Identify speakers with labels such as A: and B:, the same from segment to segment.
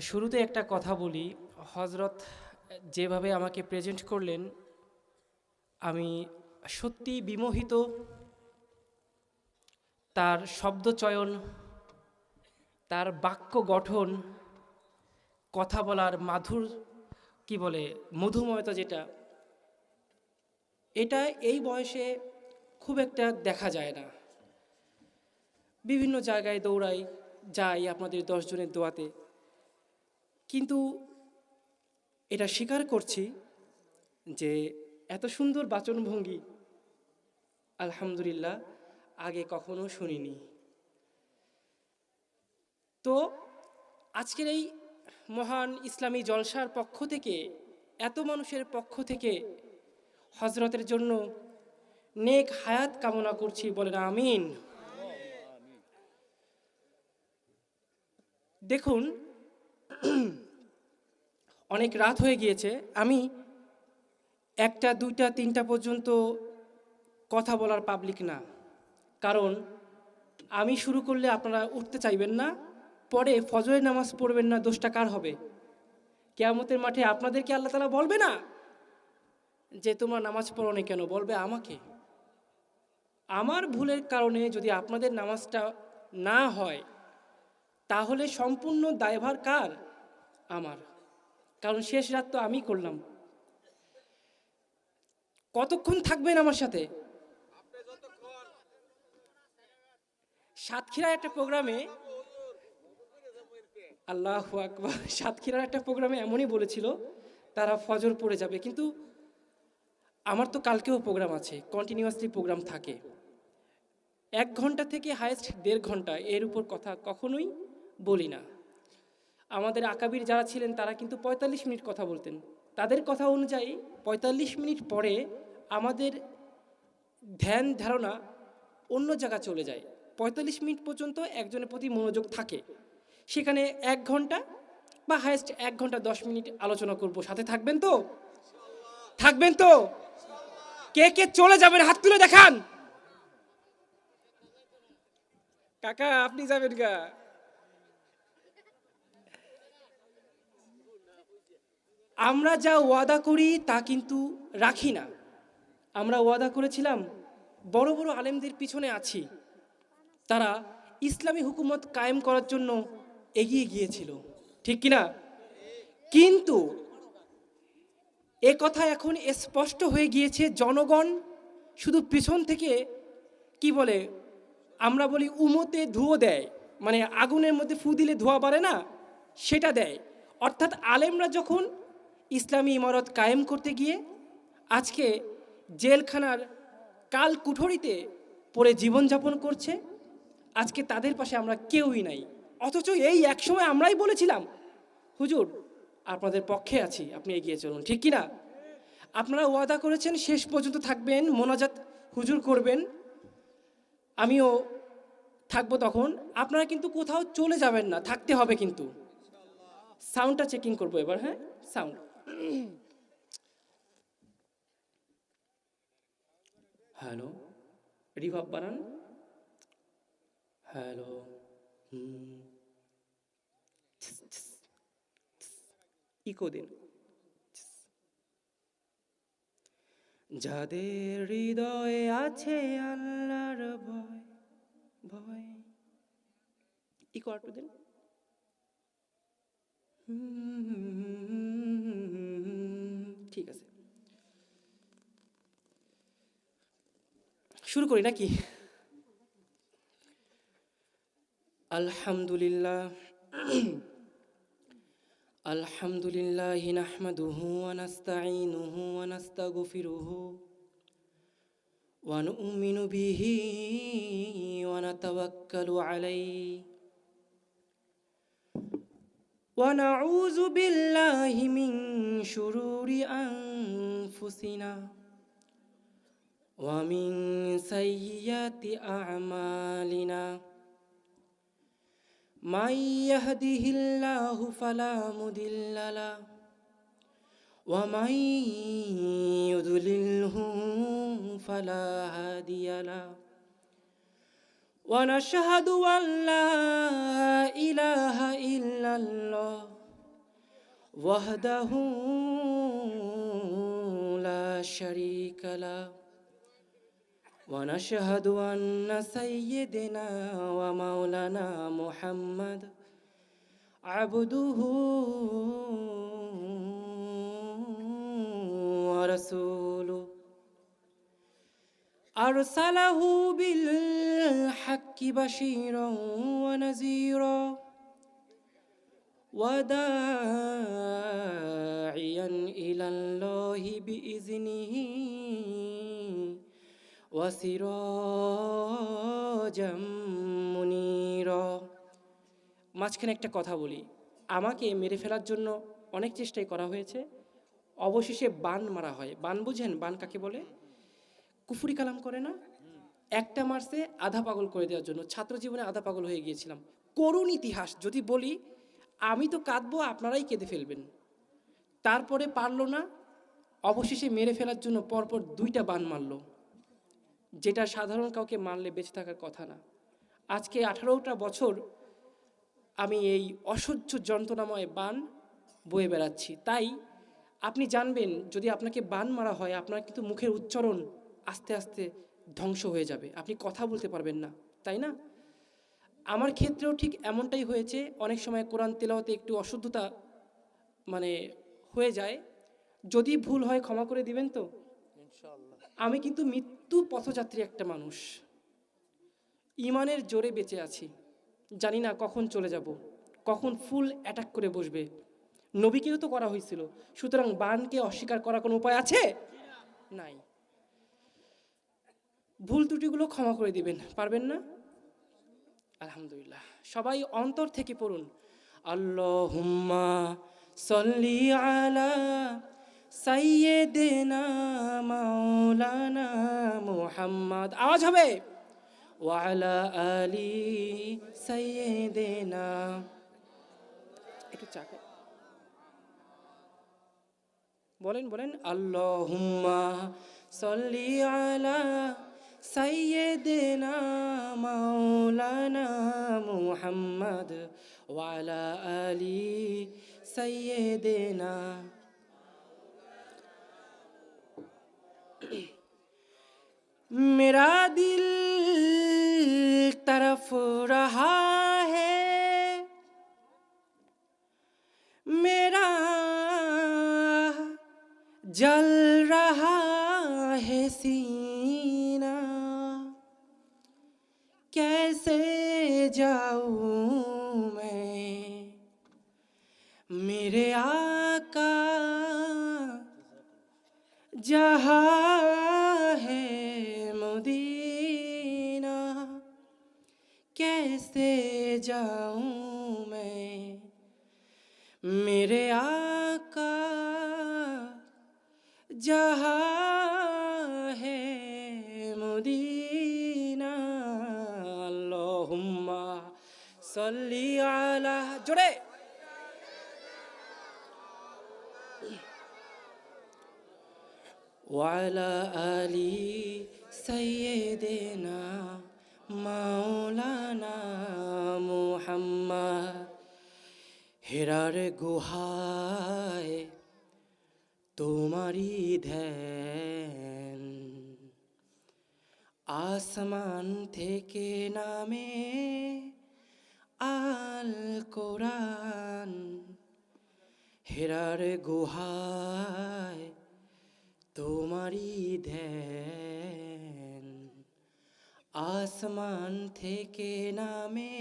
A: শুরুতে একটা কথা বলি। হজরত যেভাবে আমাকে প্রেজেন্ট করলেন, আমি সত্যি বিমোহিত। তার শব্দচয়ন, তার বাক্য গঠন, কথা বলার মাধুর, কি বলে, মধুময়তা, যেটা এটা এই বয়সে খুব একটা দেখা যায় না। বিভিন্ন জায়গায় দৌড়াই, যাই আপনাদের 10 জনের দোয়াতে, কিন্তু এটা স্বীকার করছি যে এত সুন্দর বাচনভঙ্গি আলহামদুলিল্লাহ আগে কখনো শুনিনি। তো আজকের এই মহান ইসলামী জলসার পক্ষ থেকে, এত মানুষের পক্ষ থেকে হজরতের জন্য নেক হায়াত কামনা করছি, বলেন আমিন। দেখুন, অনেক রাত হয়ে গিয়েছে। আমি 1টা 2টা 3টা পর্যন্ত কথা বলার পাবলিক না, কারণ আমি শুরু করলে আপনারা উঠতে চাইবেন না, পরে ফজরের নামাজ পড়বেন না, দোষটা কার হবে? কিয়ামতের মাঠে আপনাদেরকে আল্লাহ তাআলা বলবে না যে তোমরা নামাজ পড়ো না কেন, বলবে আমাকে। আমার ভুলের কারণে যদি আপনাদের নামাজটা না হয়, তাহলে সম্পূর্ণ দায়ভার কার? আমার, কারণ শেষ রাত তো আমি করলাম। কতক্ষণ থাকবেন আমার সাথে? সাতক্ষীরার একটা প্রোগ্রামে, আল্লাহু আকবার, সাতক্ষীরার একটা প্রোগ্রামে এমনই বলেছিল তারা ফজর পড়ে যাবে, কিন্তু আমার তো কালকেও প্রোগ্রাম আছে, কন্টিনিউয়াসলি প্রোগ্রাম থাকে। 1 ঘন্টা থেকে হায়েস্ট 1.5 ঘন্টা, এর উপর কথা কখনোই বলি না। আমাদের আকাবির যারা ছিলেন তারা কিন্তু 45 মিনিট কথা বলতেন। তাদের কথা অনুযায়ী 45 মিনিট পরে আমাদের ধ্যান ধারণা অন্য জায়গা চলে যায়। 45 মিনিট পর্যন্ত একজনের প্রতি মনোযোগ থাকে, সেখানে 1 ঘন্টা বা হায়েস্ট 1 ঘন্টা 10 মিনিট আলোচনা করব। সাথে থাকবেন তো? থাকবেন তো? কে কে চলে যাবেন হাত তুলে দেখান। কাকা আপনি যাবেন গা? আমরা যা ওয়াদা করি তা কিন্তু রাখি না। আমরা ওয়াদা করেছিলাম, বড় বড় আলেমদের পিছনে আছি, তারা ইসলামী হুকুমত কায়েম করার জন্য এগিয়ে গিয়েছিল, ঠিক কিনা? কিন্তু এ কথা এখন স্পষ্ট হয়ে গিয়েছে, জনগণ শুধু পিছন থেকে, কি বলে, আমরা বলি উমতে ধুয়ো দেয়, মানে আগুনের মধ্যে ফু দিলে ধোঁয়া বাড়ে না, সেটা দেয়। অর্থাৎ আলেমরা যখন ইসলামী ইমারত কায়েম করতে গিয়ে আজকে জেলখানার কাল কুঠরিতে পড়ে জীবনযাপন করছে, আজকে তাদের পাশে আমরা কেউই নাই। অথচ এই একসময় আমরাই বলেছিলাম, হুজুর আপনাদের পক্ষে আছি, আপনি এগিয়ে চলুন, ঠিক কিনা? আপনারা ওয়াদা করেছেন শেষ পর্যন্ত থাকবেন, মোনাজাত হুজুর করবেন, আমিও থাকবো তখন। আপনারা কিন্তু কোথাও চলে যাবেন না, থাকতে হবে কিন্তু। সাউন্ডটা চেকিং করবো এবার, হ্যাঁ সাউন্ড। হ্যালো, রিভাব বানান। হ্যালো, ইকো দিন। যাদের হৃদয়ে আছে আল্লাহর ভয়, ভয়, ইকো আটু দিন। ঠিক আছে, শুরু করি নাকি? আলহামদুলিল্লাহ, আলহামদুলিল্লাহ নাহমাদুহু ওয়া নাস্তাঈনুহু ওয়া নাস্তাগফিরুহু ওয়া নু'মিনু বিহি ওয়া নাতাওয়াক্কালু আলাইহি ওয়া নাউযু বিল্লাহি মিন শুরুরি আনফুসিনা ওয়া মিন সাইয়্যাতি আ'মালিনা। মান ইয়াহদিহিল্লাহু ফালা মুদিল্লা লাহু ওয়া মান ইউদ্লিলহু ফালা হাদিয়া লাহু ওয়া নাশহাদু আল্লা ইলাহা ইল্লাল্লাহ وحده لا شريك له ونشهد أن سيدنا ومولانا محمد عبده ورسوله أرسله بالحق بشيرا ونذيرا وداعيا إلى الله بإذنه وسراجا منيرا মাঝখানে একটা কথা বলি, আমাকে মেরে ফেলার জন্য অনেক চেষ্টাই করা হয়েছে, অবশেষে বান মারা হয়। বান বুঝেন? বান কাকে বলে? কুফরি কালাম করে না, একটা মারছে আধা পাগল করে দেওয়ার জন্য। ছাত্র জীবনে আধা পাগল হয়ে গিয়েছিলাম। করুণ ইতিহাস, যদি বলি আমি তো কাঁদবো, আপনারাই কেঁদে ফেলবেন। তারপরে পারলো না, অবশেষে মেরে ফেলার জন্য পরপর 2টা বান মারলো, যেটা সাধারণ কাউকে মারলে বেঁচে থাকার কথা না। আজকে 18টা বছর আমি এই অসহ্য যন্ত্রণাময় বান বয়ে বেড়াচ্ছি। তাই আপনি জানবেন, যদি আপনাকে বান মারা হয়, আপনার কিন্তু মুখের উচ্চারণ আস্তে আস্তে ধ্বংস হয়ে যাবে, আপনি কথা বলতে পারবেন না, তাই না? আমার ক্ষেত্রেও ঠিক এমনটাই হয়েছে। অনেক সময় কোরআন তেলাওয়াতে একটু অশুদ্ধতা হয়ে যায়, যদি ভুল হয় ক্ষমা করে দিবেন তো। আমি কিন্তু মৃত্যু পথযাত্রী একটা মানুষ, ইমানের জোরে বেঁচে আছি, জানি না কখন চলে যাব, কখন ফুল অ্যাটাক করে বসবে। নবীকেও তো করা হয়েছিল, সুতরাং বানকে অস্বীকার করার কোনো উপায় আছে? নাই। ভুল ত্রুটিগুলো ক্ষমা করে দিবেন, পারবেন না? আলহামদুলিল্লাহ। সবাই অন্তর থেকে পড়ুন, আল্লাহুম্মা সাল্লি আলা সাইয়্যিদিনা মাওলানা মুহাম্মদ। আওয়াজ হবে, ওয়া আলা আলি সাইয়্যিদিনা। একটু চাকে বলেন বলেন, আল্লাহুম্মা সাল্লি আলা সাইয়্যিদিনা মাওলানা মুহাম্মদ ওয়া আলা আলি সাইয়্যিদিনা। मेरा दिल तरफ रहा है, मेरा जल रहा है सीना, कैसे जाऊं मैं मेरे आका जहाँ है मदीना, कैसे जाऊं मैं मेरे आका जहाँ है मदीना। अल्लाहुम्मा सल्ली अला, जोड़े, वाला आली सैयदना मौलाना मुहम्मद। হেরার গুহায় তোমারি ধ্যান, আসমান থেকে নামে আল কোরআন। হেরার গুহায় তোমারি ধ্যান, আসমান থেকে নামে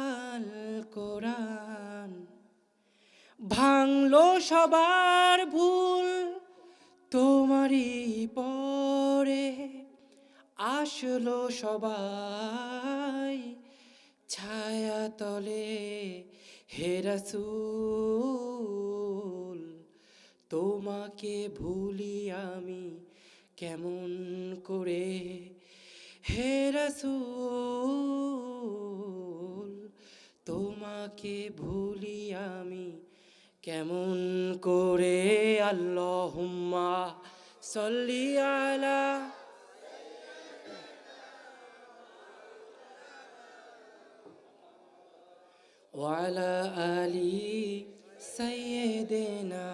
A: আল কোরআন। ভাঙলো সবার ভুল তোমারই পরে, আসলো সবাই ছায়া তলে। হে রাসূল তোমাকে ভুলি আমি কেমন করে, হে রাসূল তোমাকে ভুলি আমি কেমন করে। আল্লাহুম্মা সাল্লি আলা, ওয়া আলা আলি সাইয়্যিদিনা।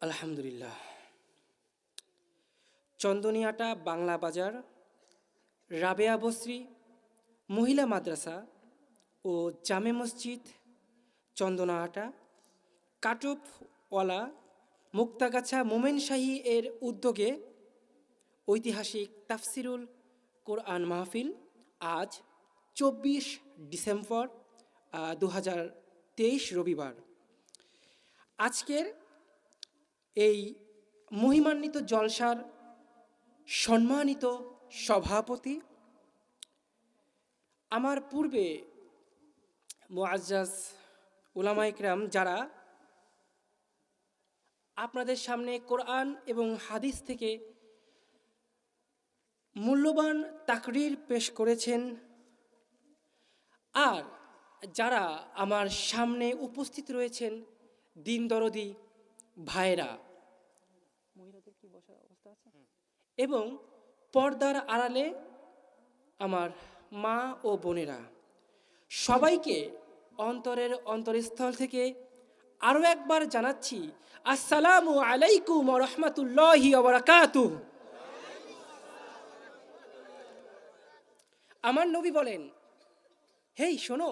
A: আলহামদুলিল্লাহ। চন্দনিয়াটা বাংলা বাজার, রাবেয়া বস্রি মহিলা মাদ্রাসা ও জামে মসজিদ চন্দনাহাটা, কাটুপওয়ালা মুক্তাগাছা মোমেন শাহী এর উদ্যোগে ঐতিহাসিক তাফসিরুল কোরআন মাহফিল আজ 24 ডিসেম্বর 2023 রবিবার। আজকের এই মহিমান্বিত জলসার সম্মানিত সভাপতি, আমার পূর্বে মুআজ্জাজ উলামা ইকরাম যারা আপনাদের সামনে কোরআন এবং হাদিস থেকে মূল্যবান তাকরির পেশ করেছেন, আর যারা আমার সামনে উপস্থিত রয়েছেন দিন দরদি ভাইরা এবং পর্দার আড়ালে আমার মা ও বোনেরা, সবাইকে অন্তরের অন্তরস্থল থেকে আরও একবার জানাচ্ছি আসসালামু আলাইকুম ওয়া রাহমাতুল্লাহি ওয়া বারাকাতুহু। আমার নবী বলেন, হেই শোনো,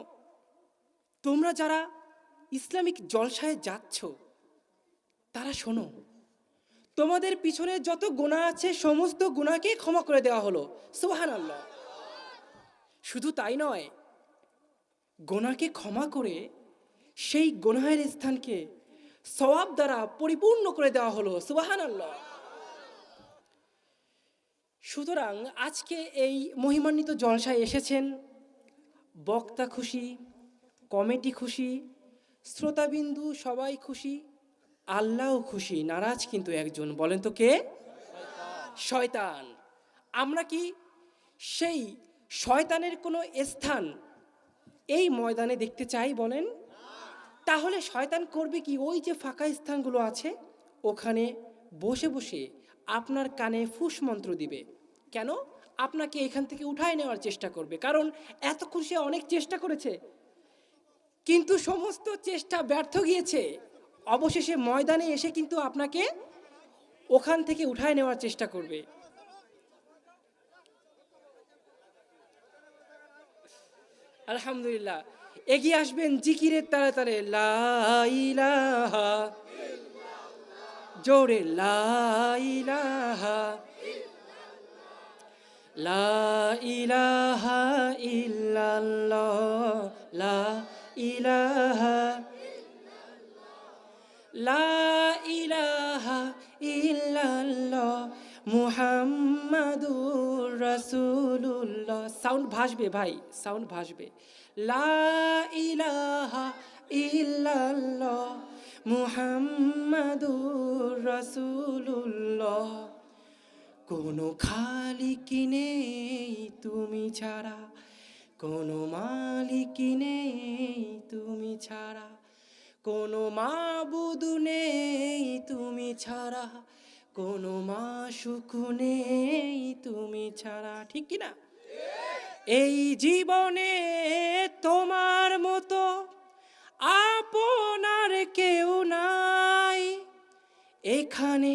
A: তোমরা যারা ইসলামিক জলসায় যাচ্ছ তারা শোনো, তোমাদের পিছনে যত গুনাহ আছে সমস্ত গুনাহকে ক্ষমা করে দেওয়া হলো। সুবহানাল্লাহ। শুধু তাই নয়, গুনাহকে ক্ষমা করে সেই গুনাহের স্থানকে সওয়াব দ্বারা পরিপূর্ণ করে দেওয়া হলো। সুবহানাল্লাহ। সুতরাং আজকে এই মহিমান্বিত জলসায় এসেছেন বক্তা খুশি, কমিটি খুশি, শ্রোতাবিন্দু সবাই খুশি, আল্লাহও খুশি। নারাজ কিন্তু একজন, বলেন তো কে? শয়তান। আমরা কি সেই শয়তানের কোনো স্থান এই ময়দানে দেখতে চাই? বলেন। তাহলে শয়তান করবে কি? ওই যে ফাঁকা স্থানগুলো আছে ওখানে বসে বসে আপনার কানে ফুস মন্ত্র দিবে। কেন? আপনাকে এখান থেকে উঠায় নেওয়ার চেষ্টা করবে। কারণ এতক্ষণ সে অনেক চেষ্টা করেছে, কিন্তু সমস্ত চেষ্টা ব্যর্থ গিয়েছে। অবশেষে ময়দানে এসে কিন্তু আপনাকে ওখান থেকে উঠায় নেওয়ার চেষ্টা করবে। আলহামদুলিল্লাহ। এগিয়ে আসবেন জিকিরের তারে তারে, লা ইলাহা, জোরে লা ইলাহা, লা ইলাহা ইল্লাল্লাহ, লা ইলাহা, লা ইলাহা ইল্লাল্লাহ, মুহাম্মাদুর রাসূলুল্লাহ। সাউন্ড ভাসবে ভাই, সাউন্ড ভাসবে। লা ইলাহা ইল্লাল্লাহ, মুহাম্মাদুর রাসূলুল্লাহ। কোনো খালিক নেই তুমি ছাড়া, কোনো মালিক নেই তুমি ছাড়া, কোনো মাবুদ নেই তুমি ছাড়া, কোনো মাশুক নেই তুমি ছাড়া। ঠিক কি না? এই জীবনে তোমার মতো আপনার কেউ নাই, এখানে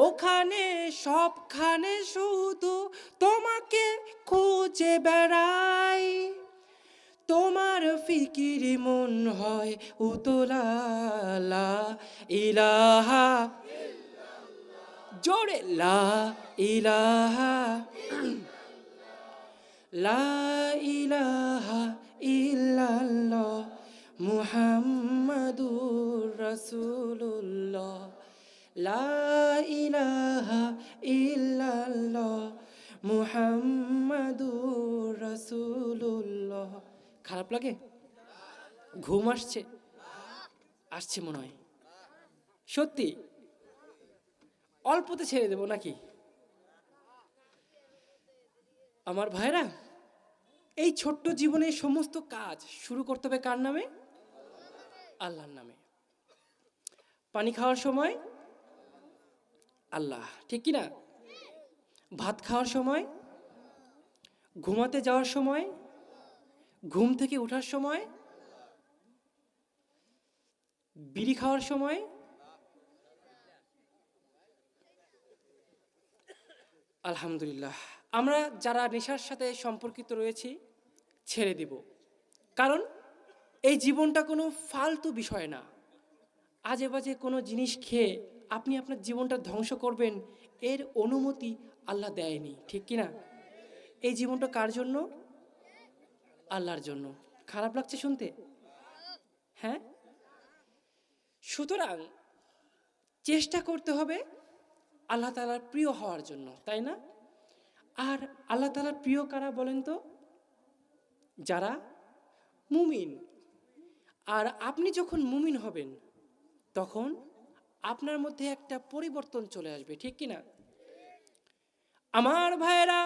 A: ওখানে সবখানে শুধু তোমাকে খুঁজে বেড়াই। তোমার ফিকির মন হয় উতলা, লা ইলাহা, জোরে লা ইলাহা, লা ইলাহা ইল্লাল্লাহ, মুহাম্মাদুর রাসূলুল্লাহ, লা ইলাহা ইল্লাল্লাহ, মুহাম্মাদুর রাসূলুল্লাহ। খারাপ লাগে? ঘুম আসছে? আসছে মনে হয়। সত্যি অল্পতে ছেড়ে দেব নাকি? আমার ভাইরা, এই ছোট্ট জীবনে সমস্ত কাজ শুরু করতে হবে কার নামে? আল্লাহর নামে। পানি খাওয়ার সময় আল্লাহ, ঠিক কি না? ভাত খাওয়ার সময়, ঘুমাতে যাওয়ার সময়, ঘুম থেকে ওঠার সময়, বিড়ি খাওয়ার সময়। আলহামদুলিল্লাহ, আমরা যারা নেশার সাথে সম্পর্কিত রয়েছি ছেড়ে দেব, কারণ এই জীবনটা কোনো ফালতু বিষয় না। আজে বাজে কোনো জিনিস খেয়ে আপনি আপনার জীবনটা ধ্বংস করবেন, এর অনুমতি আল্লাহ দেয়নি, ঠিক কি না? এই জীবনটা কার জন্য? আল্লাহর জন্য। খারাপ লাগছে শুনতে? হ্যাঁ, সুতরাং চেষ্টা করতে হবে আল্লাহ তাআলার প্রিয় হওয়ার জন্য, তাই না? আর আল্লাহ তাআলার প্রিয় কারা বলেন তো? যারা মুমিন। আর আপনি যখন মুমিন হবেন তখন আপনার মধ্যে একটা পরিবর্তন চলে আসবে, ঠিক কি না? আমার ভাইয়েরা,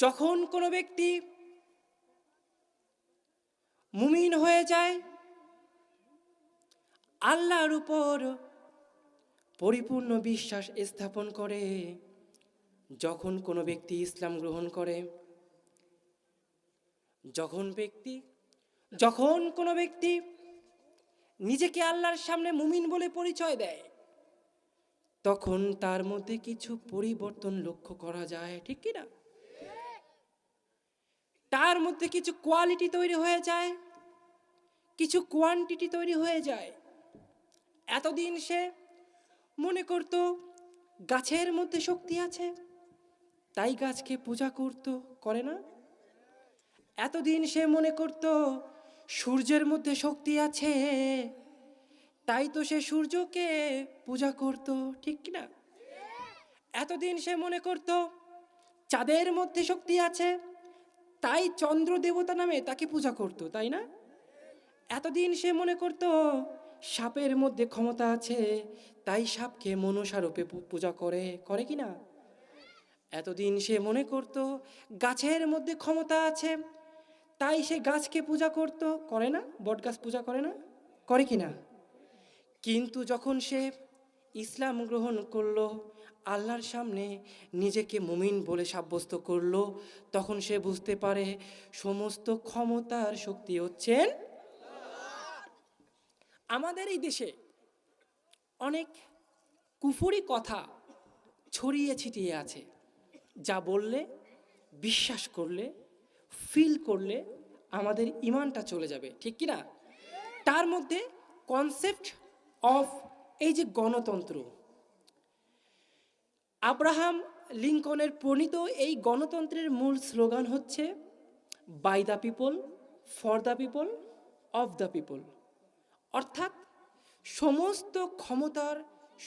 A: যখন কোনো ব্যক্তি মুমিন হয়ে যায়, আল্লাহর উপর পরিপূর্ণ বিশ্বাস স্থাপন করে, যখন কোনো ব্যক্তি ইসলাম গ্রহণ করে, যখন কোনো ব্যক্তি নিজেকে আল্লাহর সামনে মুমিন বলে পরিচয় দেয়, তখন তার মধ্যে কিছু পরিবর্তন লক্ষ্য করা যায়, ঠিক কি না? তার মধ্যে কিছু কোয়ালিটি তৈরি হয়ে যায়, কিছু কোয়ান্টিটি তৈরি হয়ে যায়। এতদিন সে মনে করত গাছের মধ্যে শক্তি আছে, তাই গাছকে পূজা করত, করে না? এতদিন সে মনে করত সূর্যের মধ্যে শক্তি আছে, তাই তো সে সূর্যকে পূজা করত, ঠিক কি না? এতদিন সে মনে করত চাঁদের মধ্যে শক্তি আছে, তাই চন্দ্র দেবতা নামে তাকে পূজা করত, তাই না? এতদিন সে মনে করত সাপের মধ্যে ক্ষমতা আছে, তাই সাপকে মনসা রূপে পূজা করে কি না? এতদিন সে মনে করত গাছের মধ্যে ক্ষমতা আছে, তাই সে গাছকে পূজা করত, করে না? বট গাছ পূজা করে না? করে কি না? কিন্তু যখন সে ইসলাম গ্রহণ করলো, আল্লাহর সামনে নিজেকে মুমিন বলে সাব্যস্ত করলো, তখন সে বুঝতে পারে সমস্ত ক্ষমতার শক্তি হচ্ছেন। আমাদের এই দেশে অনেক কুফরি কথা ছড়িয়ে ছিটিয়ে আছে, যা বললে, বিশ্বাস করলে, ফিল করলে আমাদের ইমানটা চলে যাবে, ঠিক কি না? তার মধ্যে কনসেপ্ট অফ এই যে গণতন্ত্র, আব্রাহাম লিঙ্কনের প্রণীত এই গণতন্ত্রের মূল স্লোগান হচ্ছে by the people, for the people, of the people. অর্থাৎ সমস্ত ক্ষমতার,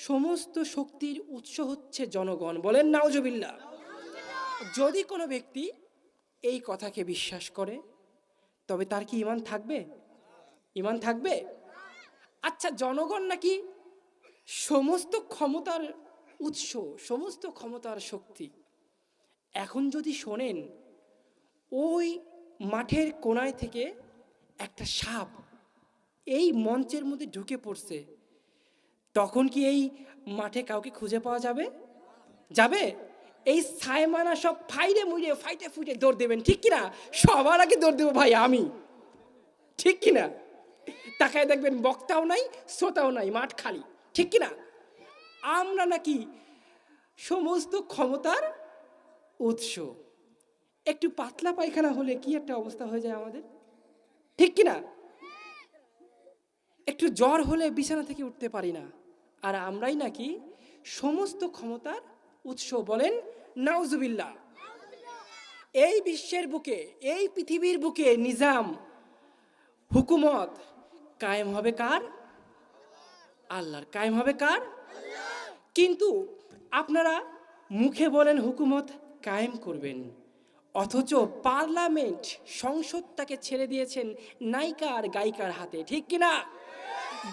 A: সমস্ত শক্তির উৎস হচ্ছে জনগণ। বলেন নাউজুবিল্লাহ। যদি কোনো ব্যক্তি এই কথাকে বিশ্বাস করে, তবে তার কি ঈমান থাকবে? ঈমান থাকবে? আচ্ছা, জনগণ নাকি সমস্ত ক্ষমতার উৎস, সমস্ত ক্ষমতার শক্তি। এখন যদি শোনেন ওই মাঠের কোনায় থেকে একটা সাপ এই মঞ্চের মধ্যে ঢুকে পড়ছে, তখন কি এই মাঠে কাউকে খুঁজে পাওয়া যাবে? যাবে? এই সায়মানা সব ফাইটে মুড়ে ফাইটে ফুটে দৌড় দেবেন, ঠিক কিনা? সবার আগে দৌড় দেবো ভাই আমি, ঠিক কিনা? তাকায় দেখবেন বক্তাও নাই, শ্রোতাও নাই, মাঠ খালি, ঠিক কিনা? আমরা নাকি সমস্ত ক্ষমতার উৎস। একটু পাতলা পায়খানা হলে কি একটা অবস্থা হয়ে যায় আমাদের, ঠিক কিনা? একটু জ্বর হলে বিছানা থেকে উঠতে পারি না, আর আমরাই নাকি সমস্ত ক্ষমতার উৎস। বলেন নাউজুবিল্লাহ। এই বিশ্বের বুকে, এই পৃথিবীর বুকে নিজাম, হুকুমত কায়েম হবে কার? আল্লাহর। কায়েম হবে কার? কিন্তু আপনারা মুখে বলেন হুকুমত কায়েম করবেন, অথচ পার্লামেন্ট, সংসদটাকে ছেড়ে দিয়েছেন নায়িকা আর গায়িকার হাতে, ঠিক কিনা?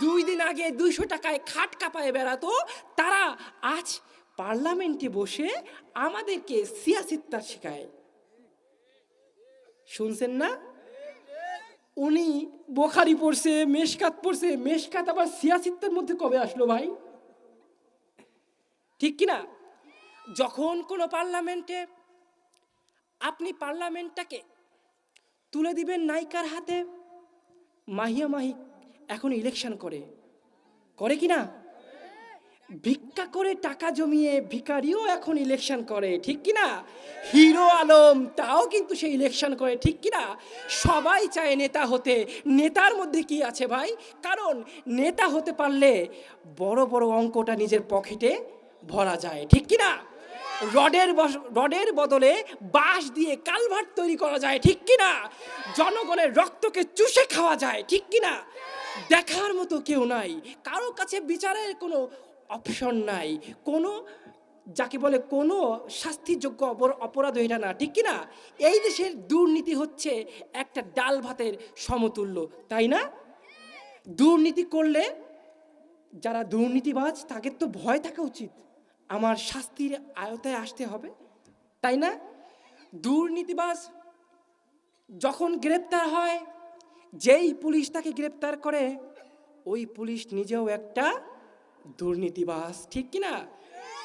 A: 2 দিন আগে 200 টাকায় খাট কাঁপায় বেড়াতো, তারা আজ পার্লামেন্টে বসে আমাদেরকে সিয়াসিত্তা শেখায়। শুনছেন না? উনি বোখারি পড়ছে, মেশকাত পড়ছে, মেশকাত আবার সিয়াসিত্তার মধ্যে কবে আসলো ভাই, ঠিক কিনা? যখন কোনো পার্লামেন্টে আপনি পার্লামেন্টটাকে তুলে দিবেন নায়িকার হাতে, মাহিয়া মাহি এখন ইলেকশন করে কি না? ভিক্ষা করে টাকা জমিয়ে ভিখারিও এখন ইলেকশন করে, ঠিক কি না? হিরো আলম তাও কিন্তু সে ইলেকশন করে, ঠিক কি না? সবাই চায় নেতা হতে। নেতার মধ্যে কি আছে ভাই? কারণ নেতা হতে পারলে বড় বড় অঙ্কটা নিজের পকেটে ভরা যায়, ঠিক কি না? রডের বদলে বাঁশ দিয়ে কালভার্ট তৈরি করা যায়, ঠিক কি না? জনগণের রক্তকে চুষে খাওয়া যায়, ঠিক কি না? দেখার মতো কেউ নাই, কারো কাছে বিচারের কোনো অপশন নাই, কোনো যাকে বলে কোনো শাস্তিযোগ্য অপরাধ এটা না, ঠিক কি না? এই দেশের দুর্নীতি হচ্ছে একটা ডাল ভাতের সমতুল্য, তাই না? দুর্নীতি করলে যারা দুর্নীতিবাজ তাদের তো ভয় থাকা উচিত, আমার শাস্তির আয়তায় আসতে হবে, তাই না? দুর্নীতিবাজ যখন গ্রেপ্তার হয়, যেই পুলিশ তাকে গ্রেপ্তার করে ওই পুলিশ নিজেও একটা দুর্নীতিবাজ, ঠিক কি না?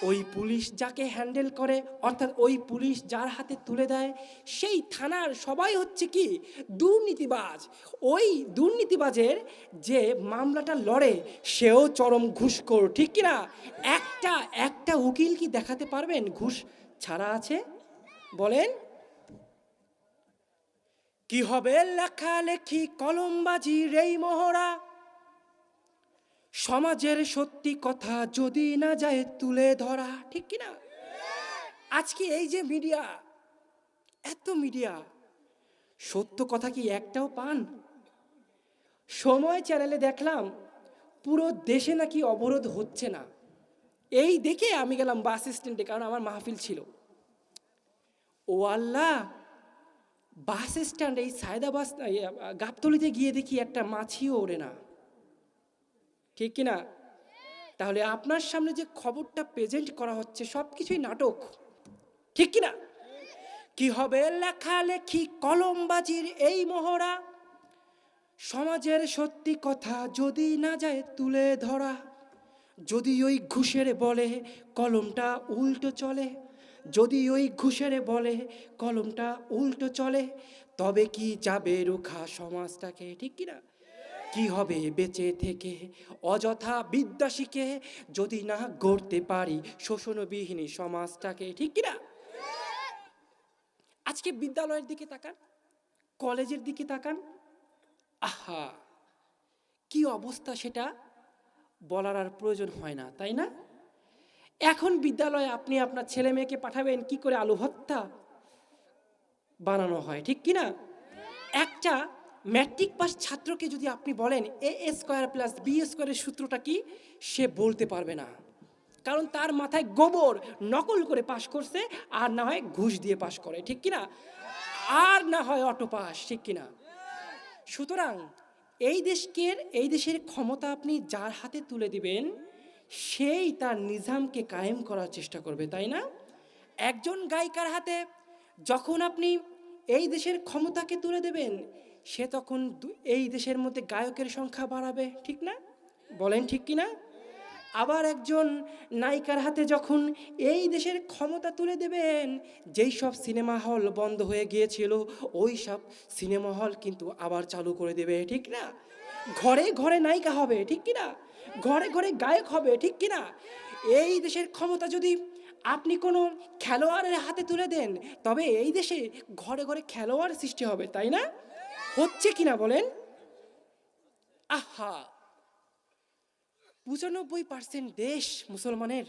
A: ওই পুলিশ যাকে হ্যান্ডেল করে, অর্থাৎ ওই পুলিশ যার হাতে তুলে দেয়, সেই থানার সবাই হচ্ছে কি দুর্নীতিবাজ। ওই দুর্নীতিবাজের যে মামলাটা লড়ে সেও চরম ঘুষখোর, ঠিক কি না? একটা উকিল কি দেখাতে পারবেন ঘুষ ছাড়া আছে? বলেন কি হবে? লেখালেখি কলমবাজির এই মহড়া, সমাজের সত্যি কথা যদি না যায় তুলে ধরা, ঠিক কি না? আজকে এই যে মিডিয়া, এত মিডিয়া, সত্য কথা কি একটাও পান? সময় চ্যানেলে দেখলাম পুরো দেশে নাকি অবরোধ হচ্ছে না। এই দেখে আমি গেলাম বাস স্ট্যান্ডে, কারণ আমার মাহফিল ছিল। ও আল্লাহ, বাস স্ট্যান্ড এই সায়দাবাস গাবতলিতে গিয়ে দেখি একটা মাছিও ওড়ে না, ঠিক কিনা? তাহলে আপনার সামনে যে খবরটা প্রেজেন্ট করা হচ্ছে সব কিছুই নাটক, ঠিক কিনা? কি হবে? লেখালেখি কলমবাজির এই মহড়া, সমাজের সত্যি কথা যদি না যায় তুলে ধরা, যদি ওই ঘুষের বলে কলমটা উল্টো চলে, যদি ওই ঘুষের বলে কলমটা উল্টো চলে, তবে কি যাবে রুখা সমাজটাকে, ঠিক কিনা? কি হবে বেঁচে থেকে অযথা বিদ্যা শিখে যদি না গড়তে পারি শোষণবিহীন সমাজটাকে, ঠিক কিনা? আজকে বিদ্যালয়ের দিকে তাকান, কলেজের দিকে তাকান, আহা কি অবস্থা, সেটা বলার আর প্রয়োজন হয় না, তাই না? এখন বিদ্যালয়ে আপনি আপনার ছেলে মেয়েকে পাঠাবেন কি করে আলু ভর্তা বানানো হয়, ঠিক কিনা? একটা ম্যাট্রিক পাস ছাত্রকে যদি আপনি বলেন a² + b² সূত্রটা কি, সে বলতে পারবে না, কারণ তার মাথায় গোবর নকল করে পাশ করছে, আর না হয় ঘুষ দিয়ে পাশ করে, ঠিক কিনা? আর না হয় অটো পাস, ঠিক কিনা? সুতরাং এই দেশের ক্ষমতা আপনি যার হাতে তুলে দিবেন সেই তার নিজামকে কায়েম করার চেষ্টা করবে, তাই না? একজন গায়িকার হাতে যখন আপনি এই দেশের ক্ষমতাকে তুলে দেবেন, সে তখন এই দেশের মধ্যে গায়কের সংখ্যা বাড়াবে, ঠিক না? বলেন ঠিক কি না? আবার একজন নায়িকার হাতে যখন এই দেশের ক্ষমতা তুলে দেবেন, যেই সব সিনেমা হল বন্ধ হয়ে গিয়েছিল ওই সব সিনেমা হল কিন্তু আবার চালু করে দেবে, ঠিক না? ঘরে ঘরে নায়িকা হবে, ঠিক কি না? ঘরে ঘরে গায়ক হবে, ঠিক কি না? এই দেশের ক্ষমতা যদি আপনি কোনো খেলোয়াড়ের হাতে তুলে দেন, তবে এই দেশে ঘরে ঘরে খেলোয়াড় সৃষ্টি হবে, তাই না? হচ্ছে কিনা বলেন? আহা, ৯৫% দেশ মুসলমানের,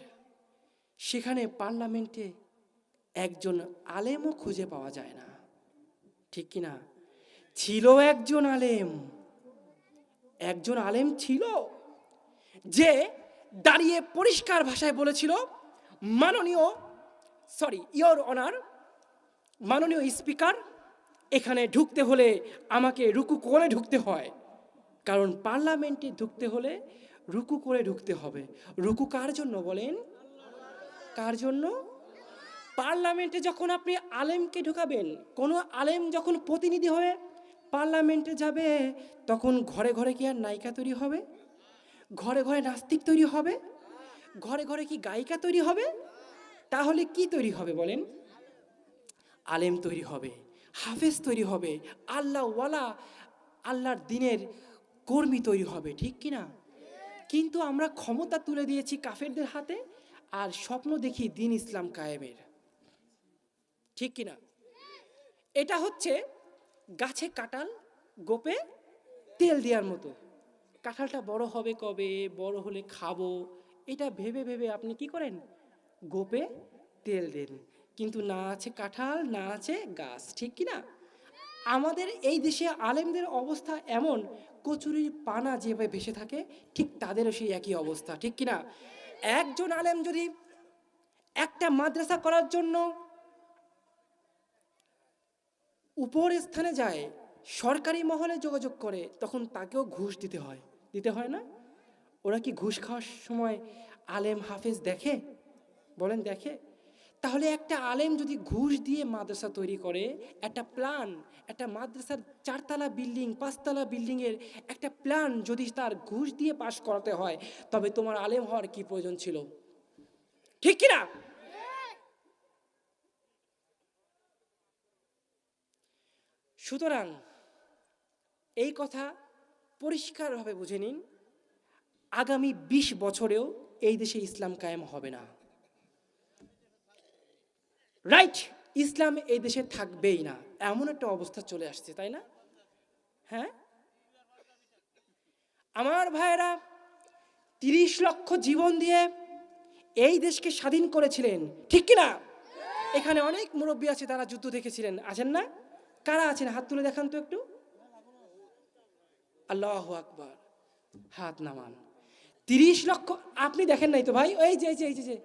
A: সেখানে পার্লামেন্টে একজন আলেমও খুঁজে পাওয়া যায় না, ঠিক কিনা? ছিল একজন আলেম ছিল যে দাঁড়িয়ে পরিষ্কার ভাষায় বলেছিল, ইয়োর অনার, মাননীয় স্পিকার, এখানে ঢুকতে হলে আমাকে রুকু করে ঢুকতে হয়, কারণ পার্লামেন্টে ঢুকতে হলে রুকু করে ঢুকতে হবে। রুকু কার জন্য বলেন? কার জন্য? পার্লামেন্টে যখন আপনি আলেমকে ঢুকাবেন, কোনো আলেম যখন প্রতিনিধি হয়ে পার্লামেন্টে যাবে, তখন ঘরে ঘরে কি আর নায়িকা তৈরি হবে? ঘরে ঘরে নাস্তিক তৈরি হবে? ঘরে ঘরে কি গায়িকা তৈরি হবে? তাহলে কি তৈরি হবে বলেন? আলেম তৈরি হবে, হাফেজ তৈরি হবে, আল্লাহওয়ালা, আল্লাহর দিনের কর্মী তৈরি হবে, ঠিক কি না? কিন্তু আমরা ক্ষমতা তুলে দিয়েছি কাফেরদের হাতে, আর স্বপ্ন দেখি দিন ইসলাম কায়েমের, ঠিক কি না? এটা হচ্ছে গাছে কাঁঠাল, গোপে তেল দেওয়ার মতো। কাঁঠালটা বড় হবে কবে, বড় হলে খাবো, এটা ভেবে ভেবে আপনি কি করেন? গোপে তেল দেন, কিন্তু না আছে কাঁঠাল, না আছে গাছ, ঠিক কি না? আমাদের এই দেশে আলেমদের অবস্থা এমন, কচুরির পানা যেভাবে ভেসে থাকে, ঠিক তাদেরও সেই একই অবস্থা, ঠিক কি না? একজন আলেম যদি একটা মাদ্রাসা করার জন্য উপর স্থানে যায়, সরকারি মহলে যোগাযোগ করে, তখন তাকেও ঘুষ দিতে হয়, দিতে হয় না? ওরা কি ঘুষ খাওয়ার সময় আলেম হাফেজ দেখে? বলেন দেখে? তাহলে একটা আলেম যদি ঘুষ দিয়ে মাদ্রাসা তৈরি করে, একটা প্ল্যান, একটা মাদ্রাসার 4 তলা বিল্ডিং, 5 তলা বিল্ডিংয়ের একটা প্ল্যান যদি তার ঘুষ দিয়ে পাশ করাতে হয়, তবে তোমার আলেম হওয়ার কি প্রয়োজন ছিল, ঠিক কিনা? সুতরাং এই কথা পরিষ্কারভাবে বুঝে নিন, আগামী 20 বছরেও এই দেশে ইসলাম কায়েম হবে না, রাইট? ইসলাম এই দেশে থাকবেই না, এমন একটা অবস্থা চলে আসছে, তাই না? হ্যাঁ, আমার ভাইয়েরা 30 লক্ষ জীবন দিয়ে এই দেশকে স্বাধীন করেছিলেন, ঠিক কিনা? এখানে অনেক মুরব্বী আছে, তারা যুদ্ধ দেখেছিলেন, আছেন না? কারা আছেন হাত তুলে দেখান তো একটু। আল্লাহু আকবার, হাত নামান। 30 লক্ষ, আপনি দেখেন নাই তো ভাই? এই যে এই যে এই যে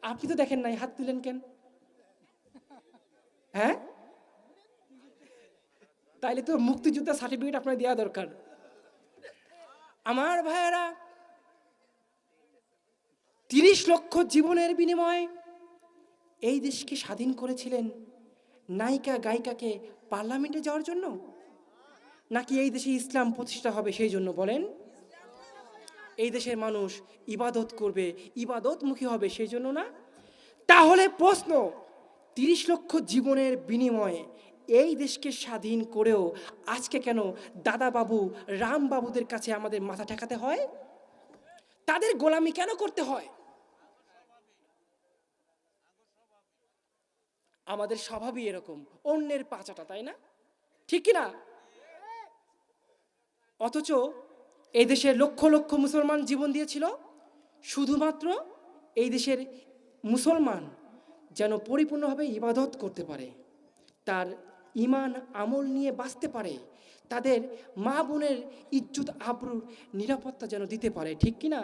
A: আপনি তো দেখেন নাই, হাত তুলেন কেন? হ্যাঁ, তাইলে তো মুক্তিযোদ্ধা সার্টিফিকেট আপনার দেওয়া দরকার। আমার ভাইয়েরা, 30 লক্ষ জীবনের বিনিময়ে এই দেশকে স্বাধীন করেছিলেন নায়িকা গায়িকাকে পার্লামেন্টে যাওয়ার জন্য, নাকি এই দেশে ইসলাম প্রতিষ্ঠা হবে সেই জন্য? বলেন, এই দেশের মানুষ ইবাদত করবে, ইবাদতমুখী হবে সেই জন্য না? তাহলে প্রশ্ন, 30 লক্ষ জীবনের বিনিময়ে এই দেশকে স্বাধীন করেও আজকে কেন দাদা বাবু, রাম বাবুদের কাছে আমাদের মাথা ঠেকাতে হয়? তাদের গোলামি কেন করতে হয়? আমাদের স্বভাবই এরকম, অন্যের পাচাটা, তাই না? ঠিক কি না? অথচ এই দেশে লক্ষ লক্ষ মুসলমান জীবন দিয়েছিল শুধুমাত্র এই দেশের মুসলমান যেন পরিপূর্ণভাবে ইবাদত করতে পারে, তার ইমান আমল নিয়ে বাঁচতে পারে, তাদের মা বোনের ইজ্জত আবরুর নিরাপত্তা যেন দিতে পারে, ঠিক কি না?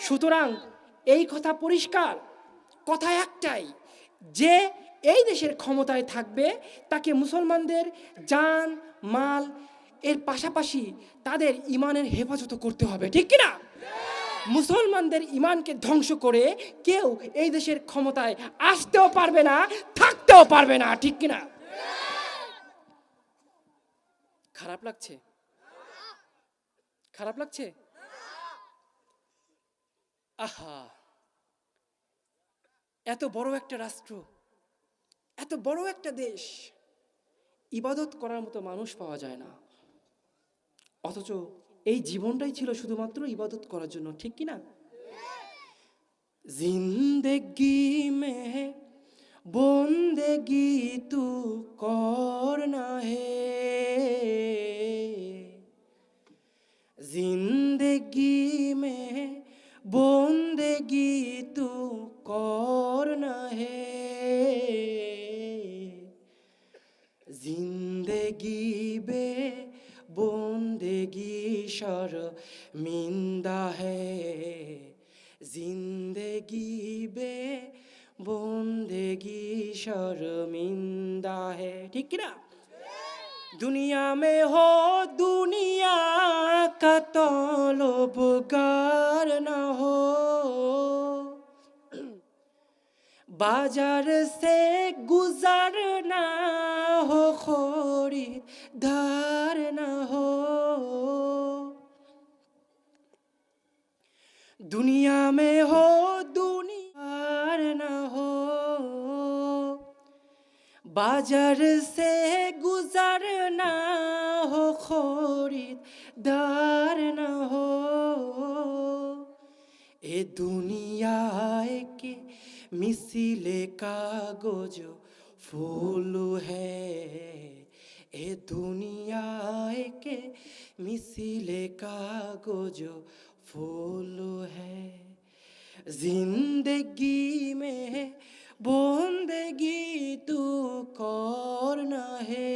A: সুতরাং এই কথা পরিষ্কার, কথা একটাই, যে এই দেশের ক্ষমতায় থাকবে তাকে মুসলমানদের জান মাল এর পাশাপাশি তাদের ইমানের হেফাজত করতে হবে, ঠিক কি না? মুসলমানদের ইমানকে ধ্বংস করে কেউ এই দেশের ক্ষমতায় আসতেও পারবে না, থাকতেও পারবে না, ঠিক কি না? খারাপ লাগছে? খারাপ লাগছে? আহা, এত বড় একটা রাষ্ট্র, এত বড় একটা দেশ, ইবাদত করার মতো মানুষ পাওয়া যায় না, অথচ এই জীবনটাই ছিল শুধুমাত্র ইবাদত করার জন্য, ঠিক কি না? জিন্দেগি মে বন্দেগি তু করনা হে, जिंदगी में बंदगी तू करना है, जिंदगी बे बंदगी शर्मिंदा है, जिंदगी बे बंदगी शर्मिंदा है, ठीक है ना? दुनिया में हो दुनिया का तलबगार न हो, बाजार से गुजरना हो खरीदार न हो, दुनिया में हो दुनिया न हो, बाजार से गुजरना हो खरीदार ना हो ए दुनिया के मिसिले कागज फूल है ए दुनिया के मिसिले कागज फूल है जिंदगी में बंदगी तू करना है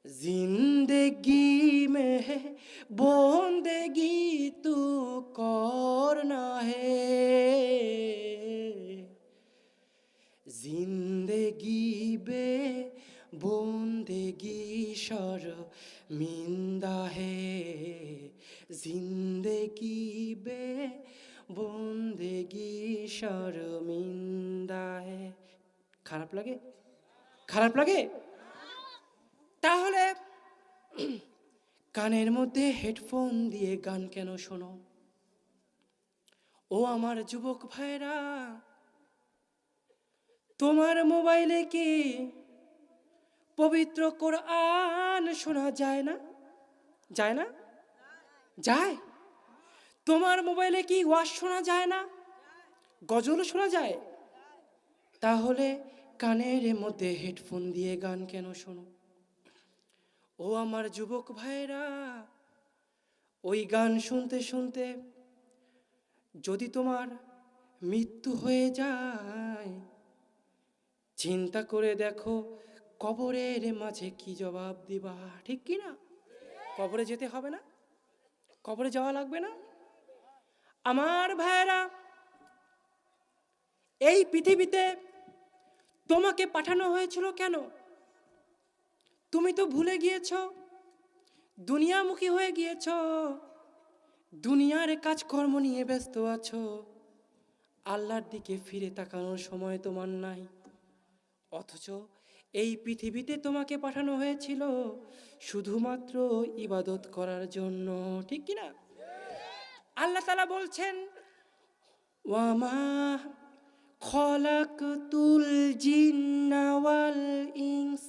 A: जिंदगी में बंदगी तू करना है जिंदगी बे बंदगी शर्मिंदा है जिंदगी बे बंदगी शर्मिंदा है খারাপ লাগে খারাপ লাগে তাহলে কানের মধ্যে হেডফোন দিয়ে গান কেন শোনো ও আমার যুবক ভাইরা তোমার মোবাইলে কি পবিত্র কোরআন শোনা যায় না যায় না যায় তোমার মোবাইলে কি ওয়াজ শোনা যায় না গজল শোনা যায় তাহলে কানের মধ্যে হেডফোন দিয়ে গান কেন শোনো ও আমার যুবক ভাইরা ওই গান শুনতে শুনতে যদি তোমার মৃত্যু হয়ে যায় চিন্তা করে দেখো কবরের মাঝে কি জবাব দিবা ঠিক কি না কবরে যেতে হবে না কবরে যাওয়া লাগবে না আমার ভাইরা এই পৃথিবীতে তোমাকে পাঠানো হয়েছিল কেন তুমি তো ভুলে গিয়েছো দুনিয়ামুখী হয়ে গিয়েছো দুনিয়ার কাজকর্ম নিয়ে ব্যস্ত আছো আল্লাহর দিকে ফিরে তাকানোর সময় তোমার নাই অথচ এই পৃথিবীতে তোমাকে পাঠানো হয়েছিল শুধুমাত্র ইবাদত করার জন্য ঠিক কি না আল্লাহ তাআলা বলছেন ওয়ামা খলাকতুল জিন্না ওয়াল ইনস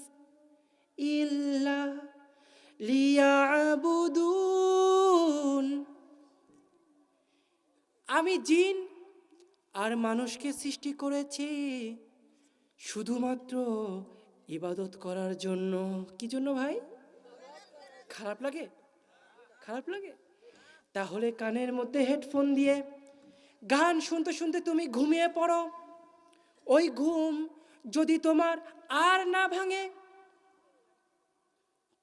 A: ইল্লা লিয়াবুদুন আমি জিন আর মানুষকে সৃষ্টি করেছি শুধুমাত্র ইবাদত করার জন্য কি জন্য ভাই খারাপ লাগে খারাপ লাগে তাহলে কানের মধ্যে হেডফোন দিয়ে গান শুনতে শুনতে তুমি ঘুমিয়ে পড়ো ওই ঘুম যদি তোমার আর না ভাঙে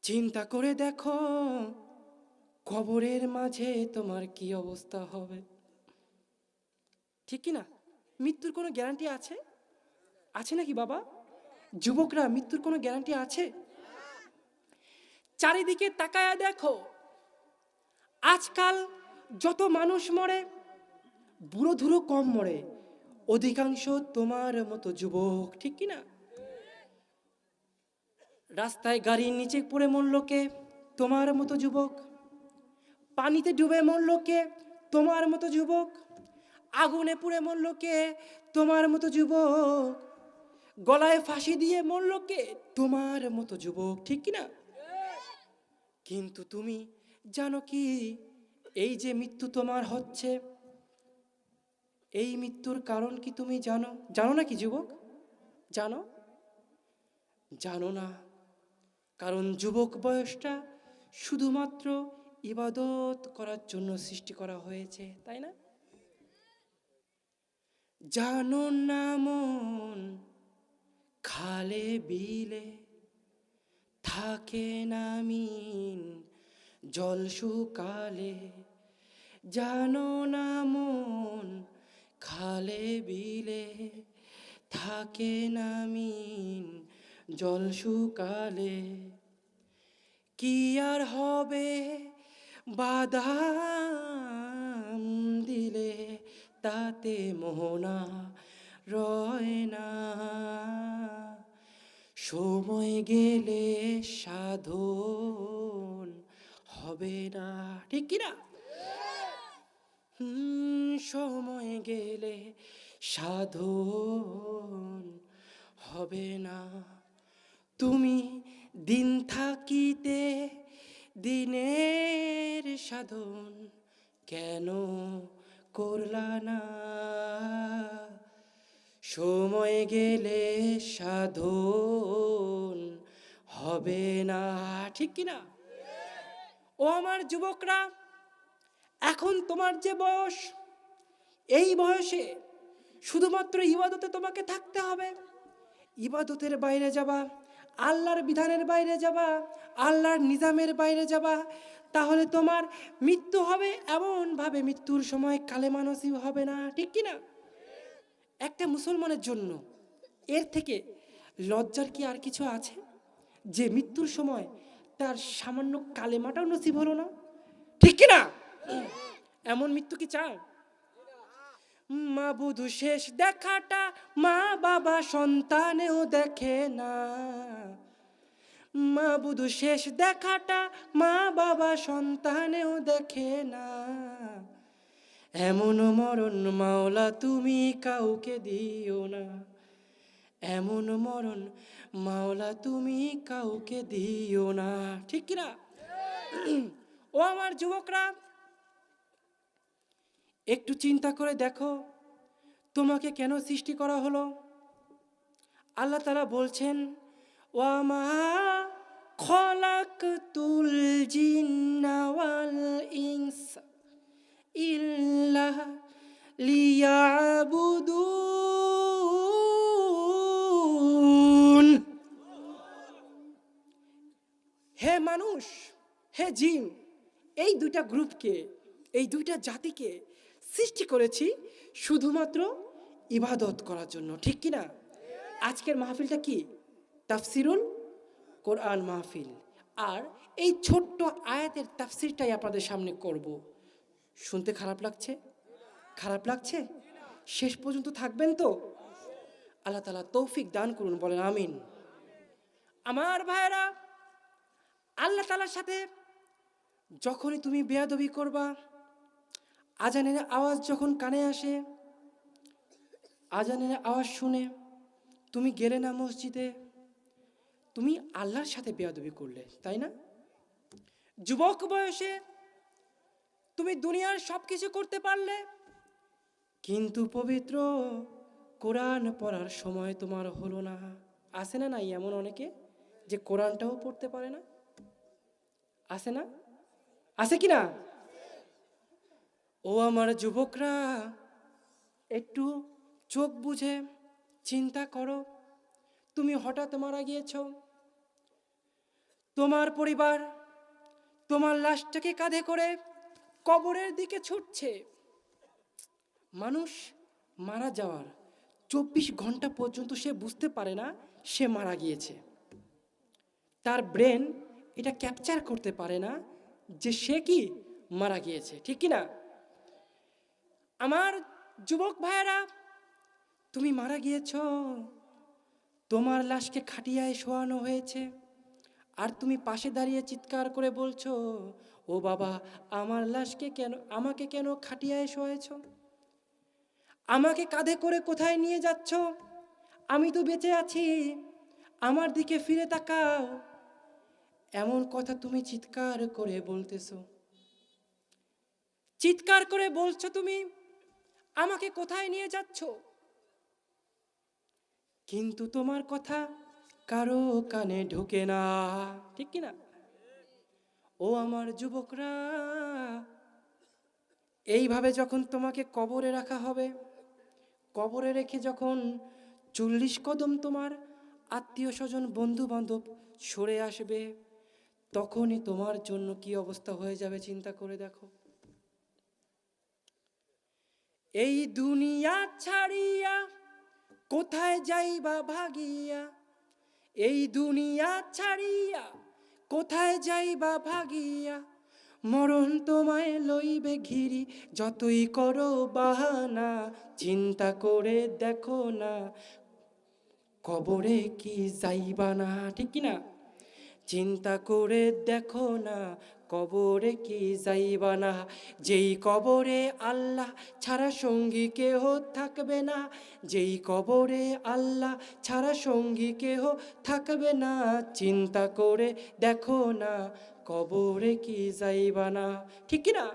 A: চিন্তা করে দেখো কবরের মাঝে তোমার কি অবস্থা হবে ঠিক কি না মৃত্যুর কোনো গ্যারান্টি আছে আছে নাকি বাবা যুবকরা মৃত্যুর কোনো গ্যারান্টি আছে চারিদিকে তাকায়া দেখো আজকাল যত মানুষ মরে বুড়ো ধুরো কম মরে অধিকাংশ তোমার মতো যুবক ঠিক কি না রাস্তায় গাড়ির নিচে পড়ে মরল কে তোমার মতো যুবক পানিতে ডুবে মরল কে তোমার মতো যুবক আগুনে পুড়ে মরল কে তোমার মতো যুবক গলায় ফাঁসি দিয়ে মরল কে তোমার মতো যুবক ঠিক কি না কিন্তু তুমি জানো কি এই যে মৃত্যু তোমার হচ্ছে এই মৃত্যুর কারণ কি তুমি জানো জানো না কি যুবক জানো জানো না কারণ যুবক বয়সটা শুধুমাত্র ইবাদত করার জন্য সৃষ্টি করা হয়েছে তাই না জানো না মন খালে বিলে থাকে না মিন জল শুকালে জানো না মন খালে বিলে থাকে না মিন জল শুকালে কি আর হবে বাদাম দিলে তাতে মোহনা রয় না সময় গেলে সাধন হবে না ঠিক কি না সময় গেলে সাধন হবে না। তুমি দিন থাকিতে দিনের সাধন কেন করলা না? সময় গেলে সাধন হবে না। ঠিক কিনা? ও আমার যুবকরা, এখন তোমার যে বয়স, এই বয়সে শুধুমাত্র ইবাদতে তোমাকে থাকতে হবে। ইবাদতের বাইরে যাবা, আল্লাহর বিধানের বাইরে যাবা, আল্লাহর নিজামের বাইরে যাবা, তাহলে তোমার মৃত্যু হবে এমনভাবে মৃত্যুর সময় কালেমা নসিব হবে না। ঠিক কিনা? একটা মুসলমানের জন্য এর থেকে লজ্জার কি আর কিছু আছে, যে মৃত্যুর সময় তার সামান্য কালেমাটাও নসিব হলো না? ঠিক কিনা? এমন মৃত্যু কি চাও? মা বুধু শেষ দেখাটা মা বাবা সন্তানেও দেখে না। মা বুধু শেষ দেখাটা মা বাবা সন্তানেও দেখে না। এমন মরণ মাওলা তুমি কাউকে দিও না। এমন মরণ মাওলা তুমি কাউকে দিও না। ঠিক কিনা? ও আমার যুবকরা, একটু চিন্তা করে দেখো, তোমাকে কেন সৃষ্টি করা হলো? আল্লাহ তাআলা বলছেন, ওয়ামা খলাকতুল জিন্না ওয়াল ইনসা ইল্লা লিয়াবুদুন। হে মানুষ, হে জিন, এই দুইটা গ্রুপকে, এই দুইটা জাতিকে সৃষ্টি করেছি শুধুমাত্র ইবাদত করার জন্য। ঠিক কিনা? আজকের মাহফিলটা কি? তাফসিরুল কোরআন মাহফিল। আর এই ছোট্ট আয়াতের তাফসিরটাই আপনাদের সামনে করব। শুনতে খারাপ লাগছে? খারাপ লাগছে? শেষ পর্যন্ত থাকবেন তো? আল্লাহ তাআলা তৌফিক দান করুন, বলেন আমিন। আমার ভাইরা, আল্লাহ তাআলার সাথে যখনই তুমি বেয়াদবি করবা, আজানের আওয়াজ যখন কানে আসে, আজানের আওয়াজ শুনে তুমি গেলে না মসজিদে, তুমি আল্লাহর সাথে বেয়াদবি করলে, তাই না? যুবক বয়সে তুমি দুনিয়ার সব কিছু করতে পারলে, কিন্তু পবিত্র কোরআন পড়ার সময় তোমার হলো না। আছে না নাই এমন অনেকে যে কোরআনটাও পড়তে পারে না? আছে না? আছে কি না? ও আমার যুবকরা, একটু চোখ বুঝে চিন্তা করো। তুমি হঠাৎ মারা গিয়েছ, তোমার পরিবার তোমার লাশটাকে কাঁধে করে কবরের দিকে ছুটছে। মানুষ মারা যাওয়ার 24 ঘন্টা পর্যন্ত সে বুঝতে পারে না সে মারা গিয়েছে। তার ব্রেন এটা ক্যাপচার করতে পারে না যে সে কি মারা গিয়েছে। ঠিক কি না? আমার যুবক ভাইয়েরা, তুমি মারা গিয়েছ, তোমার লাশকে খাটিয়ায় শোয়ানো হয়েছে, আর তুমি পাশে দাঁড়িয়ে চিৎকার করে বলছো, ও বাবা, আমার লাশকে কেন, আমাকে কেন খাটিয়ায় শোয়াইছ? আমাকে কাঁধে করে কোথায় নিয়ে যাচ্ছ? আমি তো বেঁচে আছি, আমার দিকে ফিরে তাকাও। এমন কথা তুমি চিৎকার করে বলতেছো, চিৎকার করে বলছো তুমি, আমাকে কোথায় নিয়ে যাচ্ছ? কিন্তু তোমার কথা কারো কানে ঢোকে না। ঠিক কিনা? ও আমার যুবকরা, এইভাবে যখন তোমাকে কবরে রাখা হবে, কবরে রেখে যখন 40 কদম তোমার আত্মীয় স্বজন বন্ধু বান্ধব সরে আসবে, তখনই তোমার জন্য কি অবস্থা হয়ে যাবে চিন্তা করে দেখো। এই দুনিয়া ছাড়িয়া কোথায় যাইবা ভাগিয়া, এই দুনিয়া ছাড়িয়া কোথায় যাইবা ভাগিয়া, মরণ তোমায় লইবে ঘিরি যতই করো বাহানা, চিন্তা করে দেখো না কবরে কি যাইবা না। ঠিক কিনা? চিন্তা করে দেখো না কবরে কি যাইবা না। যেই কবরে আল্লাহ ছাড়া সঙ্গী কেহ থাকবে না, যেই কবরে আল্লাহ ছাড়া সঙ্গী কেহ থাকবে না, চিন্তা করে দেখো না কবরে কি যাইবা না। ঠিক কি না?